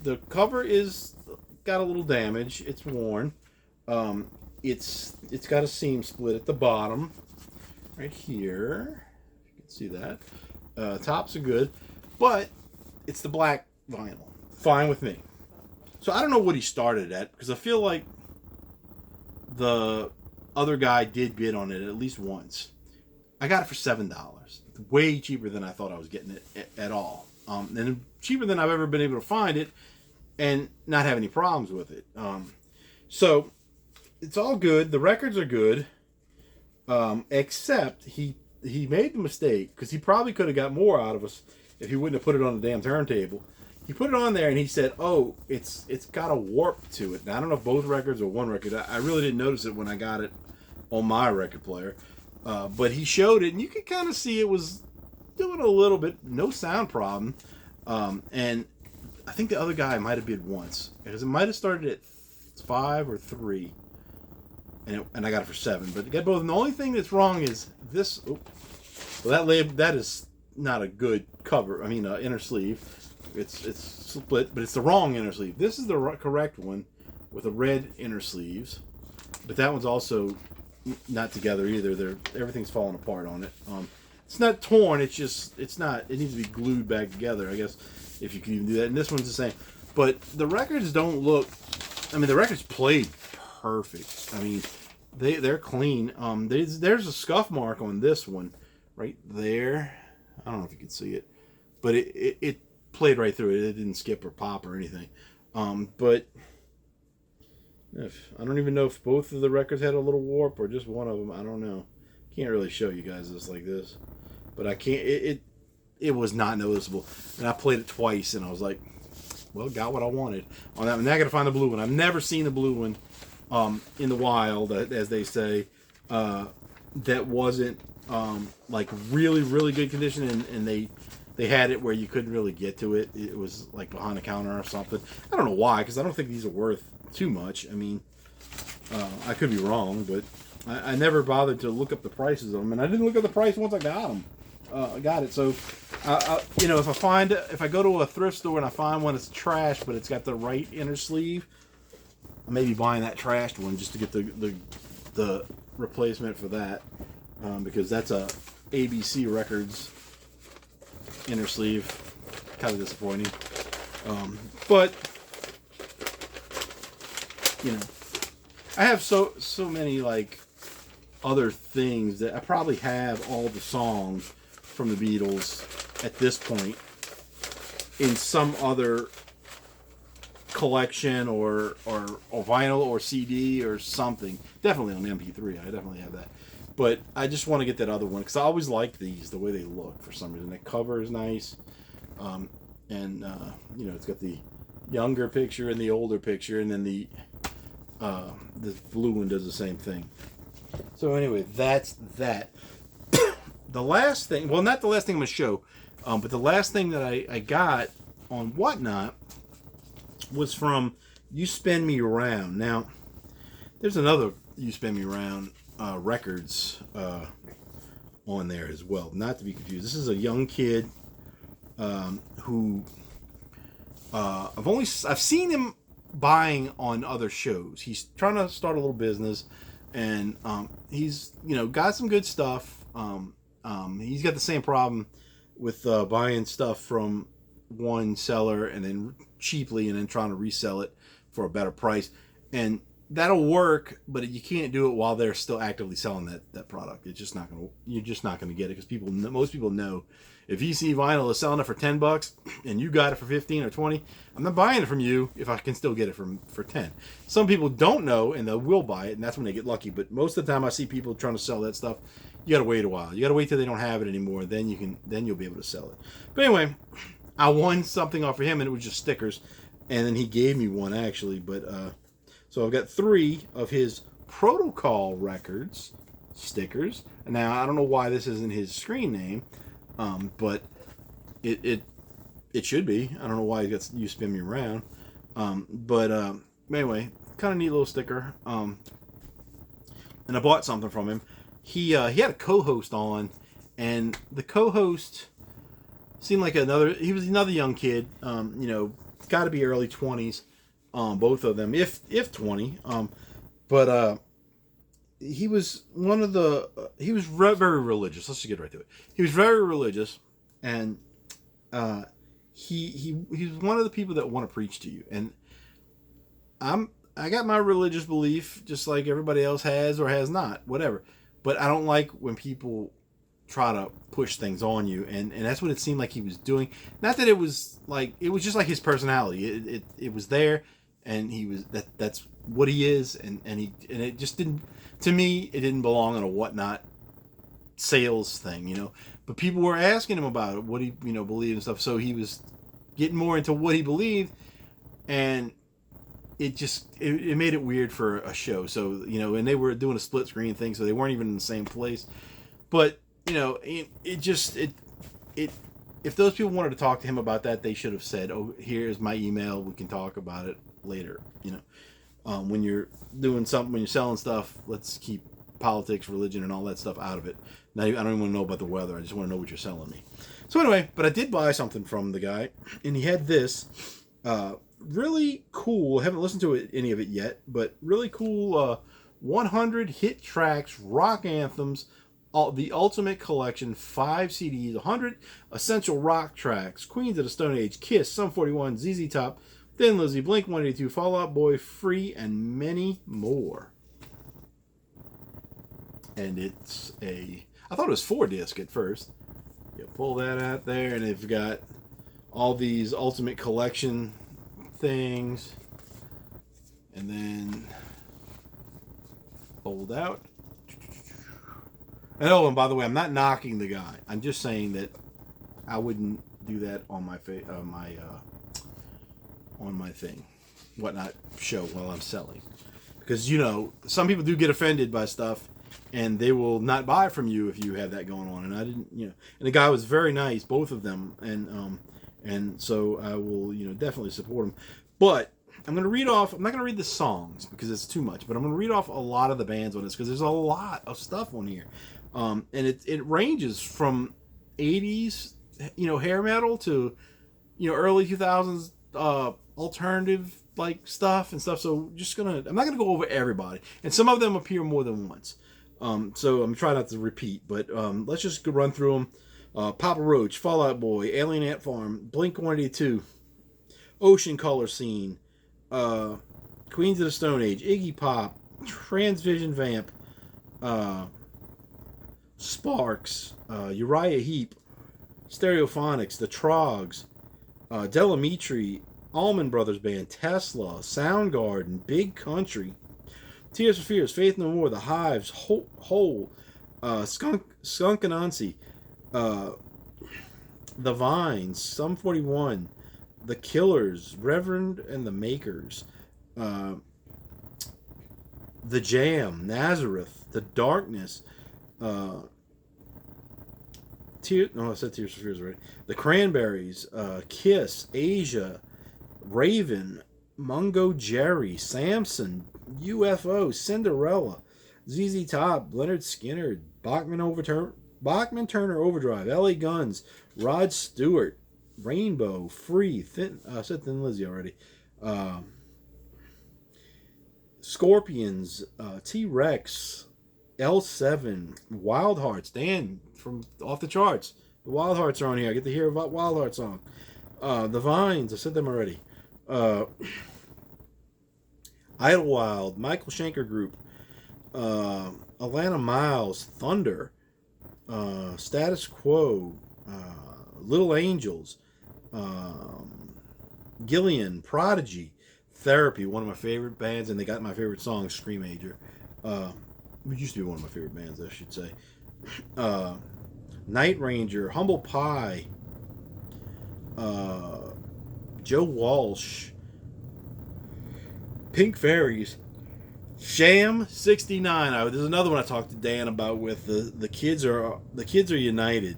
The cover is got a little damage. It's worn. It's got a seam split at the bottom, right here. You can see that. Tops are good, but it's the black vinyl. Fine with me. So I don't know what he started at, because I feel like the other guy did bid on it at least once. I got it for $7. Way cheaper than I thought I was getting it at all. And cheaper than I've ever been able to find it, and not have any problems with it. So it's all good. The records are good, except he made the mistake, because he probably could have got more out of us if he wouldn't have put it on the damn turntable. He put it on there and he said, "Oh, it's got a warp to it." Now, I don't know if both records or one record. I really didn't notice it when I got it on my record player, but he showed it, and you could kind of see it was doing a little bit. No sound problem, and I think the other guy might have bid once, because it might have started at 5 or 3. And I got it for 7, but to get both. And the only thing that's wrong is this. Well, that is not a good cover. I mean, inner sleeve. It's split, but it's the wrong inner sleeve. This is the correct one with the red inner sleeves, but that one's also not together either. Everything's falling apart on it. It's not torn. It's not. It needs to be glued back together, I guess, if you can even do that. And this one's the same. But the records don't look. I mean, the records played perfect. I mean, they're clean. There's a scuff mark on this one, right there. I don't know if you can see it, but it played right through it. It didn't skip or pop or anything. But I don't even know if both of the records had a little warp or just one of them. I don't know. Can't really show you guys this like this, but I can't. It was not noticeable, and I played it twice, and I was like, well, got what I wanted on that one. Now I got to find the blue one. I've never seen the blue one in the wild, as they say, that wasn't like really, really good condition, and they had it where you couldn't really get to it. It was like behind the counter or something. I don't know why, because I don't think these are worth too much. I mean, I could be wrong, but I never bothered to look up the prices of them, and I didn't look up the price once I got them. I got it. So, if I go to a thrift store and I find one that's trash, but it's got the right inner sleeve, I may be buying that trashed one just to get the replacement for that, because that's a ABC Records inner sleeve. Kind of disappointing, but I have so many like other things that I probably have all the songs from the Beatles at this point in some other collection or vinyl or CD or something. Definitely on MP3. I definitely have that. But I just want to get that other one because I always like these, the way they look for some reason. The cover is nice. And it's got the younger picture and the older picture, and then the blue one does the same thing. So anyway, that's that. The last thing, well, not the last thing I'm going to show, but the last thing that I got on Whatnot was from You Spin Me Around. Now, there's another You Spin Me Around records on there as well. Not to be confused. This is a young kid who I've seen him buying on other shows. He's trying to start a little business, and he's got some good stuff. He's got the same problem with buying stuff from one seller and then cheaply, and then trying to resell it for a better price, and that'll work, but you can't do it while they're still actively selling that product. You're just not gonna get it because most people know if EC Vinyl is selling it for $10 and you got it for 15 or 20, I'm not buying it from you if I can still get it for 10. Some people don't know and they will buy it, and that's when they get lucky. But most of the time I see people trying to sell that stuff. You gotta wait a while. You gotta wait till they don't have it anymore. Then you'll be able to sell it. But anyway, I won something off of him, and it was just stickers, and then he gave me one actually. But so I've got 3 of his Protocol Records stickers. And now I don't know why this isn't his screen name, but it should be. I don't know why he got You Spin Me Around. But anyway, kind of neat little sticker. And I bought something from him. He had a co-host on, and the co-host seemed like he was another young kid. Got to be early 20s. Both of them, if 20. But he was he was very religious. Let's just get right to it. He was very religious, and he's one of the people that want to preach to you. And I got my religious belief just like everybody else has or has not, whatever. But I don't like when people try to push things on you, and that's what it seemed like he was doing. Not that it was just like his personality. It was there, and he was that's what he is, and it just didn't, to me, it didn't belong on a Whatnot sales thing, But people were asking him about it, what he believed and stuff. So he was getting more into what he believed, and it made it weird for a show. So and they were doing a split screen thing, so they weren't even in the same place. But if those people wanted to talk to him about that, they should have said, "Oh, here's my email. We can talk about it later." When you're doing something, when you're selling stuff, let's keep politics, religion, and all that stuff out of it. Now, I don't even want to know about the weather. I just want to know what you're selling me. So anyway, but I did buy something from the guy, and he had this really cool. I haven't listened to any of it yet, but really cool 100 hit tracks, rock anthems. The Ultimate Collection, 5 CDs, 100 essential rock tracks, Queens of the Stone Age, Kiss, Sum 41, ZZ Top, Thin Lizzy, Blink-182, Fall Out Boy, Free, and many more. And I thought it was 4-disc at first. You pull that out there, and they've got all these Ultimate Collection things. And then fold out. And by the way, I'm not knocking the guy. I'm just saying that I wouldn't do that on my on my thing, Whatnot show while I'm selling, because some people do get offended by stuff, and they will not buy from you if you have that going on. And I didn't, And the guy was very nice, both of them, and so I will, definitely support him. But I'm going to read off. I'm not going to read the songs because it's too much, but I'm going to read off a lot of the bands on this because there's a lot of stuff on here. And it ranges from 80s, hair metal to, early 2000s, alternative like stuff and stuff. So I'm not gonna go over everybody, and some of them appear more than once. So I'm trying not to repeat, but let's just run through them. Papa Roach, Fall Out Boy, Alien Ant Farm, Blink-182, Ocean Color Scene, Queens of the Stone Age, Iggy Pop, Transvision Vamp, Sparks, Uriah Heep, Stereophonics, The Trogs, Delamitri, Allman Brothers Band, Tesla, Soundgarden, Big Country, Tears for Fears, Faith No More, The Hives, Hole, Skunk Anansi, uh, The Vines, Sum 41, The Killers, Reverend and the Makers, uh, The Jam, Nazareth, The Darkness, uh, I said Tears for Fears already. The Cranberries, Kiss, Asia, Raven, Mungo Jerry, Samson, UFO, Cinderella, ZZ Top, Leonard Skinner, Bachman Turner Overdrive, LA Guns, Rod Stewart, Rainbow, Free, I said Thin Lizzy already. Scorpions, T Rex, L7, Wild Hearts. Dan from Off the Charts. The Wild Hearts are on here. I get to hear about Wild Heart song. The Vines. I said them already. Idlewild, Michael Schenker Group, Alana Miles, Thunder, Status Quo, Little Angels, Gillian, Prodigy, Therapy, one of my favorite bands, and they got my favorite song, Screamager. It used to be one of my favorite bands, I should say. Night Ranger, Humble Pie, Joe Walsh, Pink Fairies, Sham 69. There's another one I talked to Dan about with the kids are united.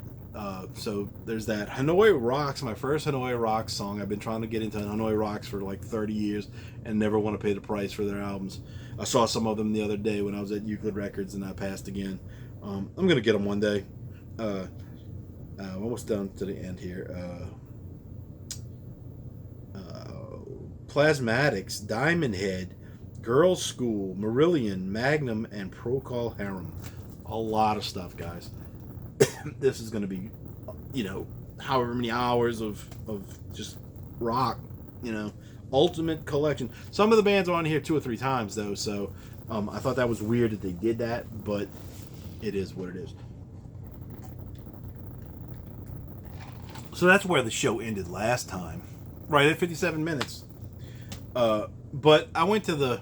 So there's that. Hanoi Rocks, my first Hanoi Rocks song. I've been trying to get into Hanoi Rocks for like 30 years and never want to pay the price for their albums. I saw some of them the other day when I was at Euclid Records and I passed again. I'm gonna get them one day. Almost down to the end here. Plasmatics, Diamond Head, Girls School, Marillion, Magnum, and Procol Harum. A lot of stuff, guys. This is going to be, however many hours of just rock, ultimate collection. Some of the bands are on here 2 or 3 times, though, so I thought that was weird that they did that, but it is what it is. So that's where the show ended last time, right at 57 minutes. But I went to the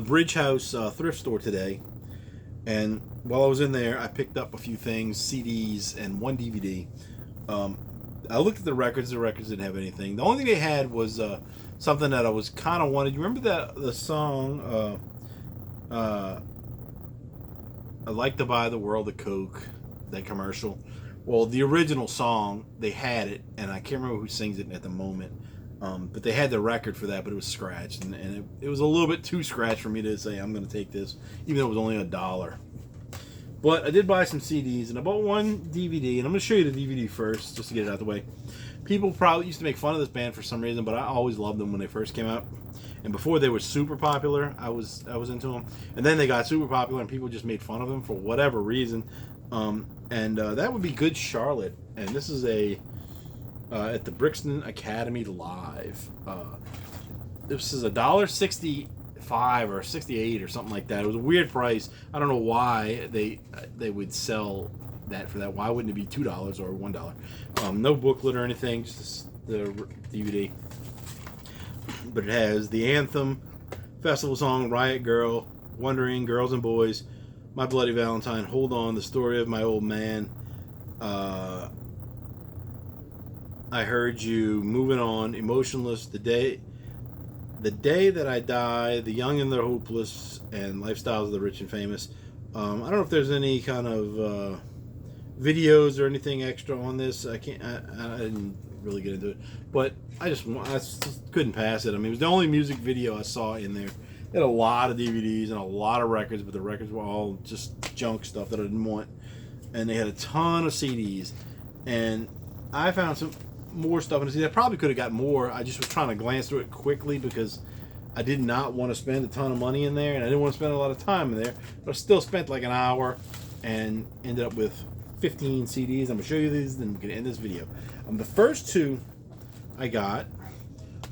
Bridge House thrift store today, and while I was in there, I picked up a few things, CDs and one DVD. I looked at the records. The records didn't have anything. The only thing they had was something that I was kind of wanted. You remember the song, I Like to Buy the World a Coke, that commercial? Well, the original song, they had it, and I can't remember who sings it at the moment. But they had the record for that, but it was scratched, and it was a little bit too scratched for me to say I'm going to take this, even though it was only $1. But I did buy some CDs, and I bought one DVD, and I'm going to show you the DVD first, just to get it out of the way. People probably used to make fun of this band for some reason, but I always loved them when they first came out. And before they were super popular, I was into them. And then they got super popular, and people just made fun of them for whatever reason. That would be Good Charlotte, and this is at the Brixton Academy Live. This is $1.65 or 68 or something like that. It was a weird price. I don't know why they would sell that for that. Why wouldn't it be $2 or $1? No booklet or anything, just the DVD. But it has the anthem, festival song, Riot Girl, Wondering, Girls and Boys, My Bloody Valentine, Hold On, The Story of My Old Man, I Heard You, Moving On, Emotionless, The Day That I Die, The Young and the Hopeless, and Lifestyles of the Rich and Famous. I don't know if there's any kind of videos or anything extra on this. I didn't really get into it, but I just couldn't pass it. I mean, it was the only music video I saw in there. They had a lot of DVDs and a lot of records, but the records were all just junk stuff that I didn't want. And they had a ton of CDs, and I found some more stuff in the CD. I probably could have got more. I just was trying to glance through it quickly because I did not want to spend a ton of money in there, and I didn't want to spend a lot of time in there. But I still spent like an hour and ended up with 15 CDs. I'm going to show you these, then we're going to end this video. The first 2 I got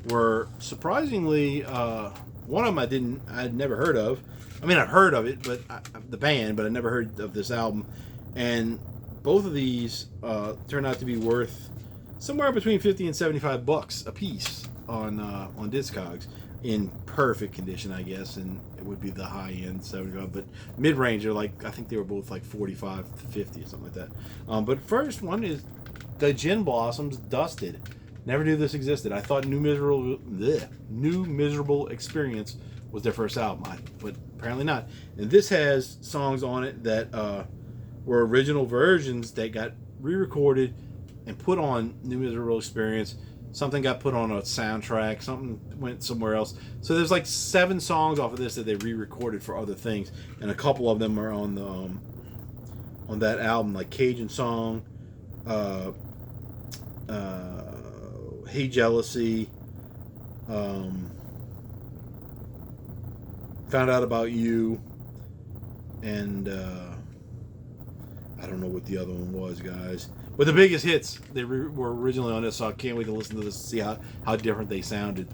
were surprisingly, one of them I'd never heard of. I mean, I've heard of it, but the band, but I never heard of this album. And both of these turned out to be worth somewhere between $50 and $75 a piece on Discogs. in perfect condition, I guess, and it would be the high end 75. But mid range are like, I think they were both like 45 to 50 or something like that. But first one is the Gin Blossoms Dusted. Never knew this existed. I thought New Miserable Experience was their first album, but apparently not. And this has songs on it that were original versions that got re-recorded and put on New Miserable Experience. Something got put on a soundtrack. Something went somewhere else. So there's like 7 songs off of this that they re-recorded for other things, and a couple of them are on the on that album, like Cajun Song, Hey Jealousy, Found Out About You, and I don't know what the other one was, guys. But the biggest hits, they were originally on this, so I can't wait to listen to this and see how different they sounded.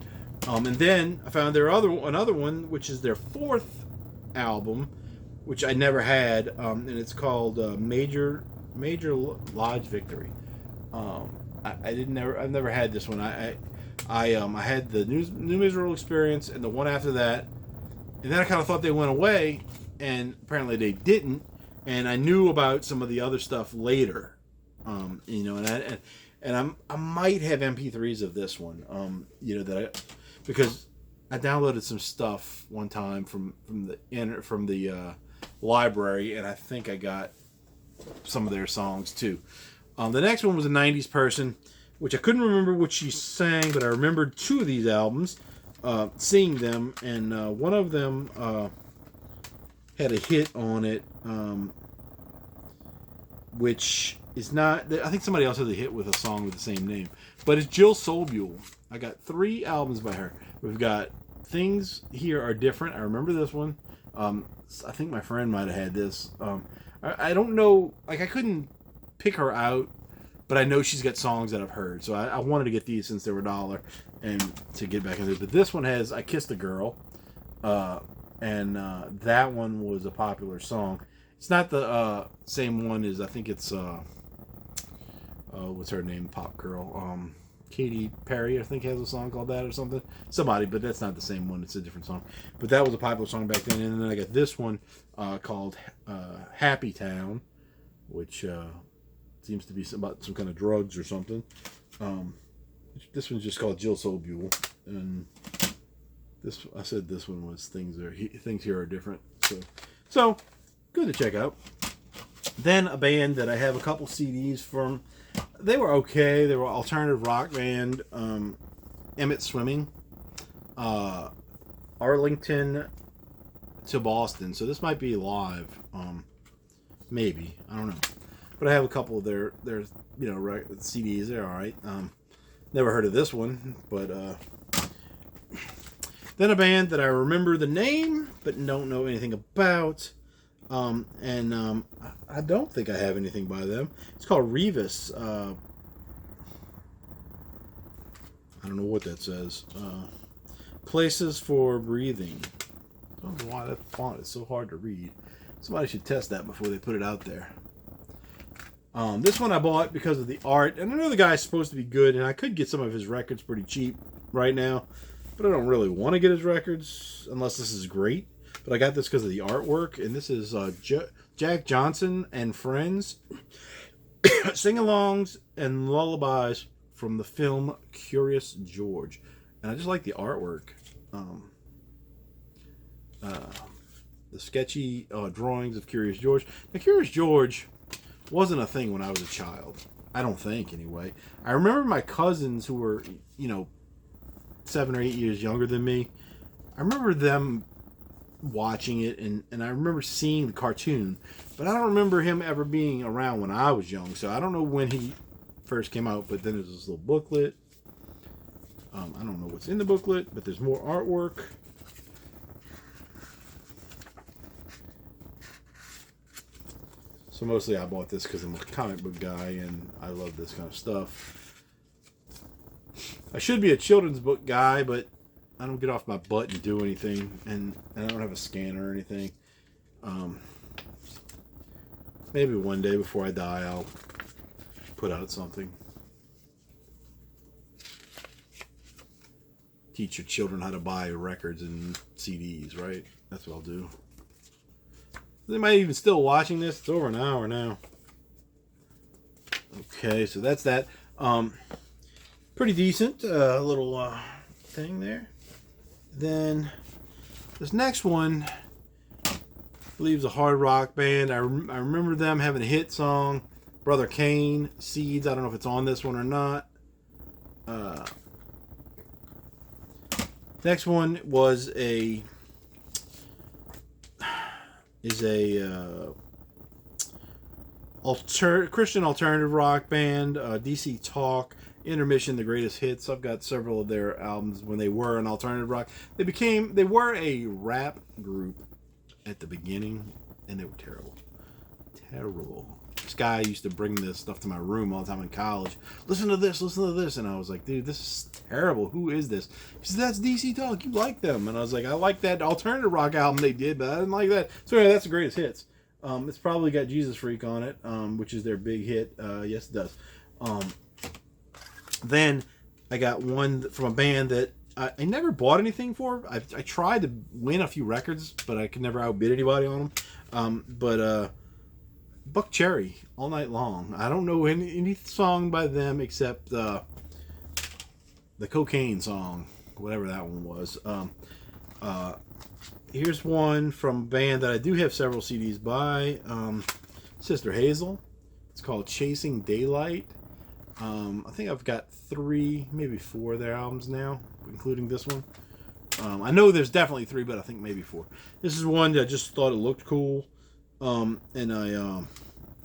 And then I found another one, which is their 4th album, which I never had, and it's called Major Lodge Victory. I've never had this one. I had the New Miserable Experience and the one after that, and then I kind of thought they went away, and apparently they didn't. And I knew about some of the other stuff later, and I might have MP3s of this one, because I downloaded some stuff one time from the library, and I think I got some of their songs too. The next one was a 90s person, which I couldn't remember what she sang, but I remembered 2 of these albums, seeing them, and one of them had a hit on it, which is not, I think somebody else has a hit with a song with the same name, but it's Jill Sobule. I got 3 albums by her. We've got Things Here Are Different. I remember this one. I think my friend might have had this. I don't know, like I couldn't pick her out, but I know she's got songs that I've heard, so I wanted to get these since they were $1 and to get back into it. But this one has I Kissed a Girl, and that one was a popular song. It's not the same one as, I think it's what's her name, pop girl, Katy Perry, I think, has a song called that or something. Somebody, but that's not the same one. It's a different song. But that was a popular song back then. And then I got this one called Happy Town, which seems to be about some kind of drugs or something. This one's just called Jill Sobule, and I said this one was Things Here Are Different. So good to check out. Then a band that I have a couple CDs from. They were okay. They were alternative rock band. Emmett Swimming, Arlington to Boston. So this might be live. Maybe, I don't know. But I have a couple of their CDs. They're all right. Never heard of this one, but then a band that I remember the name but don't know anything about. I don't think I have anything by them. It's called Revis. I don't know what that says. Places for Breathing. I don't know why that font is so hard to read. Somebody should test that before they put it out there. This one I bought because of the art, and I know the guy's supposed to be good, and I could get some of his records pretty cheap right now, but I don't really want to get his records unless this is great. But I got this because of the artwork, and this is Jack Johnson and Friends, sing-alongs and lullabies from the film Curious George. And I just like the artwork. The sketchy drawings of Curious George. Now, Curious George wasn't a thing when I was a child. I don't think, anyway. I remember my cousins who were, 7 or 8 years younger than me. I remember them watching it, and I remember seeing the cartoon, but I don't remember him ever being around when I was young, so I don't know when he first came out. But then there's this little booklet. I don't know what's in the booklet, but there's more artwork. So mostly I bought this because I'm a comic book guy and I love this kind of stuff. I should be a children's book guy, but I don't get off my butt and do anything, and I don't have a scanner or anything. Maybe one day before I die, I'll put out something. teach your children how to buy records and CDs, right? That's what I'll do. They might even still watching this. It's over an hour now. Okay, so that's that. Pretty decent little thing there. Then this next one, I believe, is a hard rock band. I remember them having a hit song, Brother Kane, Seeds. I don't know if it's on this one or not. Next one was Christian alternative rock band, DC Talk, Intermission, The Greatest Hits. I've got several of their albums when they were an alternative rock. They were a rap group at the beginning, and they were terrible. Terrible. This guy used to bring this stuff to my room all the time in college. Listen to this, and I was like, dude, this is terrible. Who is this? He said, that's DC Talk. You like them? And I was like, I like that alternative rock album they did, but I didn't like that. So anyway, that's The Greatest Hits. It's probably got Jesus Freak on it, which is their big hit. Yes, it does. Then I got one from a band that I never bought anything for. I tried to win a few records, but I could never outbid anybody on them. But Buck Cherry, All Night Long. I don't know any song by them except the Cocaine song, whatever that one was. Here's one from a band that I do have several CDs by, Sister Hazel. It's called Chasing Daylight. I think I've got 3, maybe 4 of their albums now, including this one. I know there's definitely 3, but I think maybe 4. This is one that I just thought it looked cool, and I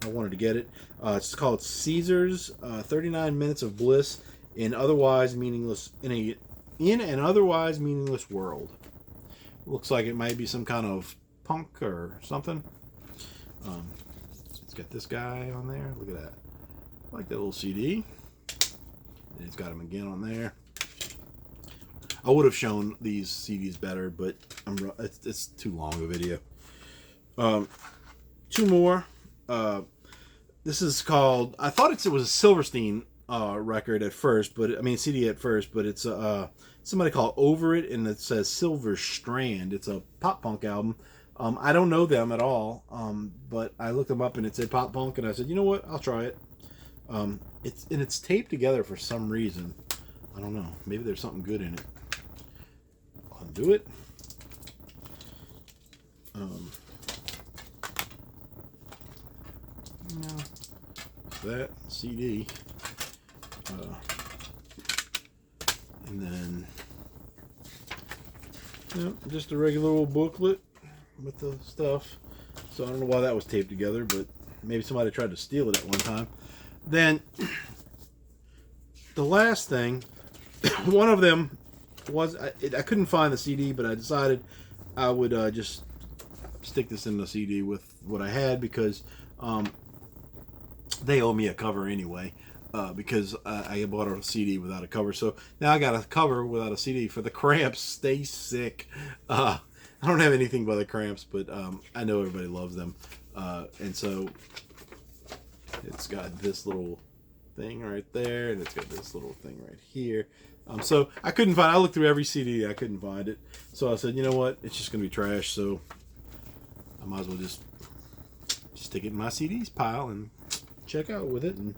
wanted to get it. It's called Caesars, 39 Minutes of Bliss in an otherwise meaningless world. Looks like it might be some kind of punk or something. It's got this guy on there. Look at that. I like that little CD. And it's got him again on there. I would have shown these CDs better, but it's too long a video. 2 more. This is called, I thought it was a Silverstein record at first, CD at first, but it's somebody called Over It, and it says Silver Strand. It's a pop punk album. I don't know them at all, but I looked them up and it said pop punk, and I said, you know what, I'll try it. It's taped together for some reason. I don't know. Maybe there's something good in it. I'll do it. That CD. And then just a regular old booklet with the stuff. So I don't know why that was taped together, but maybe somebody tried to steal it at one time. Then the last thing, one of them was, I couldn't find the CD, but I decided I would just stick this in the CD with what I had, because they owe me a cover anyway, because I bought a CD without a cover. So now I got a cover without a CD for the Cramps, Stay Sick. I don't have anything by the Cramps, but I know everybody loves them. And so it's got this little thing right there, and it's got this little thing right here. So I couldn't find, I looked through every CD, I couldn't find it. So I said, you know what, it's just going to be trash, so I might as well just stick it in my CDs pile and check out with it. And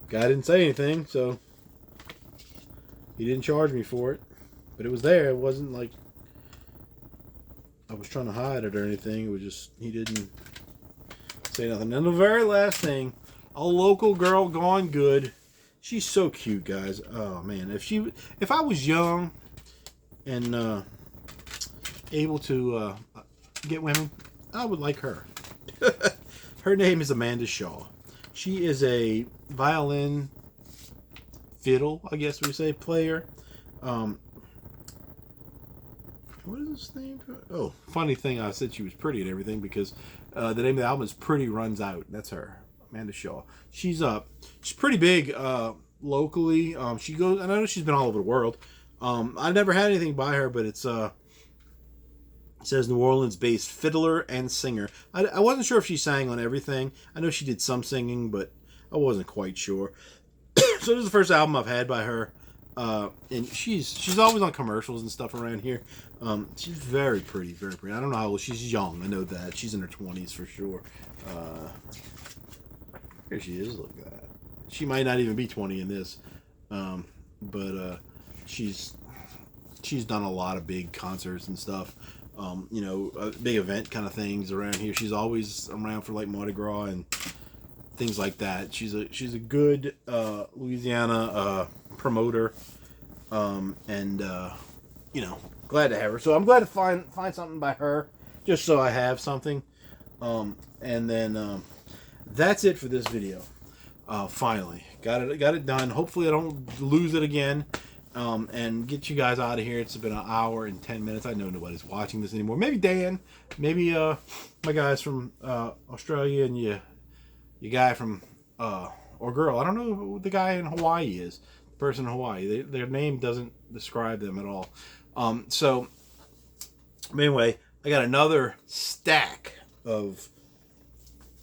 guy didn't say anything, so he didn't charge me for it, but it was there. It wasn't like I was trying to hide it or anything. It was just, he didn't say nothing. And the very last thing, a local girl gone good. She's so cute, guys. Oh man, if I was young and able to get women, I would like her. Her name is Amanda Shaw. She is a violin, fiddle, I guess we say, player. What is this name? Oh, funny thing, I said she was pretty and everything because the name of the album is Pretty Runs Out. That's her, Amanda Shaw. She's pretty big locally. She goes, and I know she's been all over the world. I never had anything by her, but it's it says New Orleans-based fiddler and singer. I wasn't sure if she sang on everything. I know she did some singing, but I wasn't quite sure. So this is the first album I've had by her. And she's always on commercials and stuff around here. She's very pretty, very pretty. I don't know how old she's young. I know that she's in her 20s for sure. Here she is. Look at that. She might not even be 20 in this, but she's done a lot of big concerts and stuff. Big event kind of things around here. She's always around for like Mardi Gras and things like that. She's a good Louisiana promoter, and glad to have her. So I'm glad to find something by her, just so I have something. And then that's it for this video. Finally got it done. Hopefully I don't lose it again. And get you guys out of here. It's been an hour and 10 minutes. I know nobody's watching this anymore. Maybe Dan, maybe my guys from Australia, and you guy from or girl. I don't know who the guy in Hawaii is. The person in Hawaii. Their name doesn't describe them at all. So anyway, I got another stack of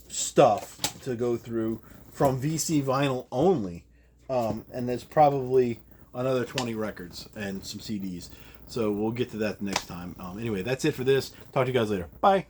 stuff to go through from VC Vinyl only, and there's probably another 20 records and some CDs. So we'll get to that next time. Anyway, that's it for this. Talk to you guys later. Bye.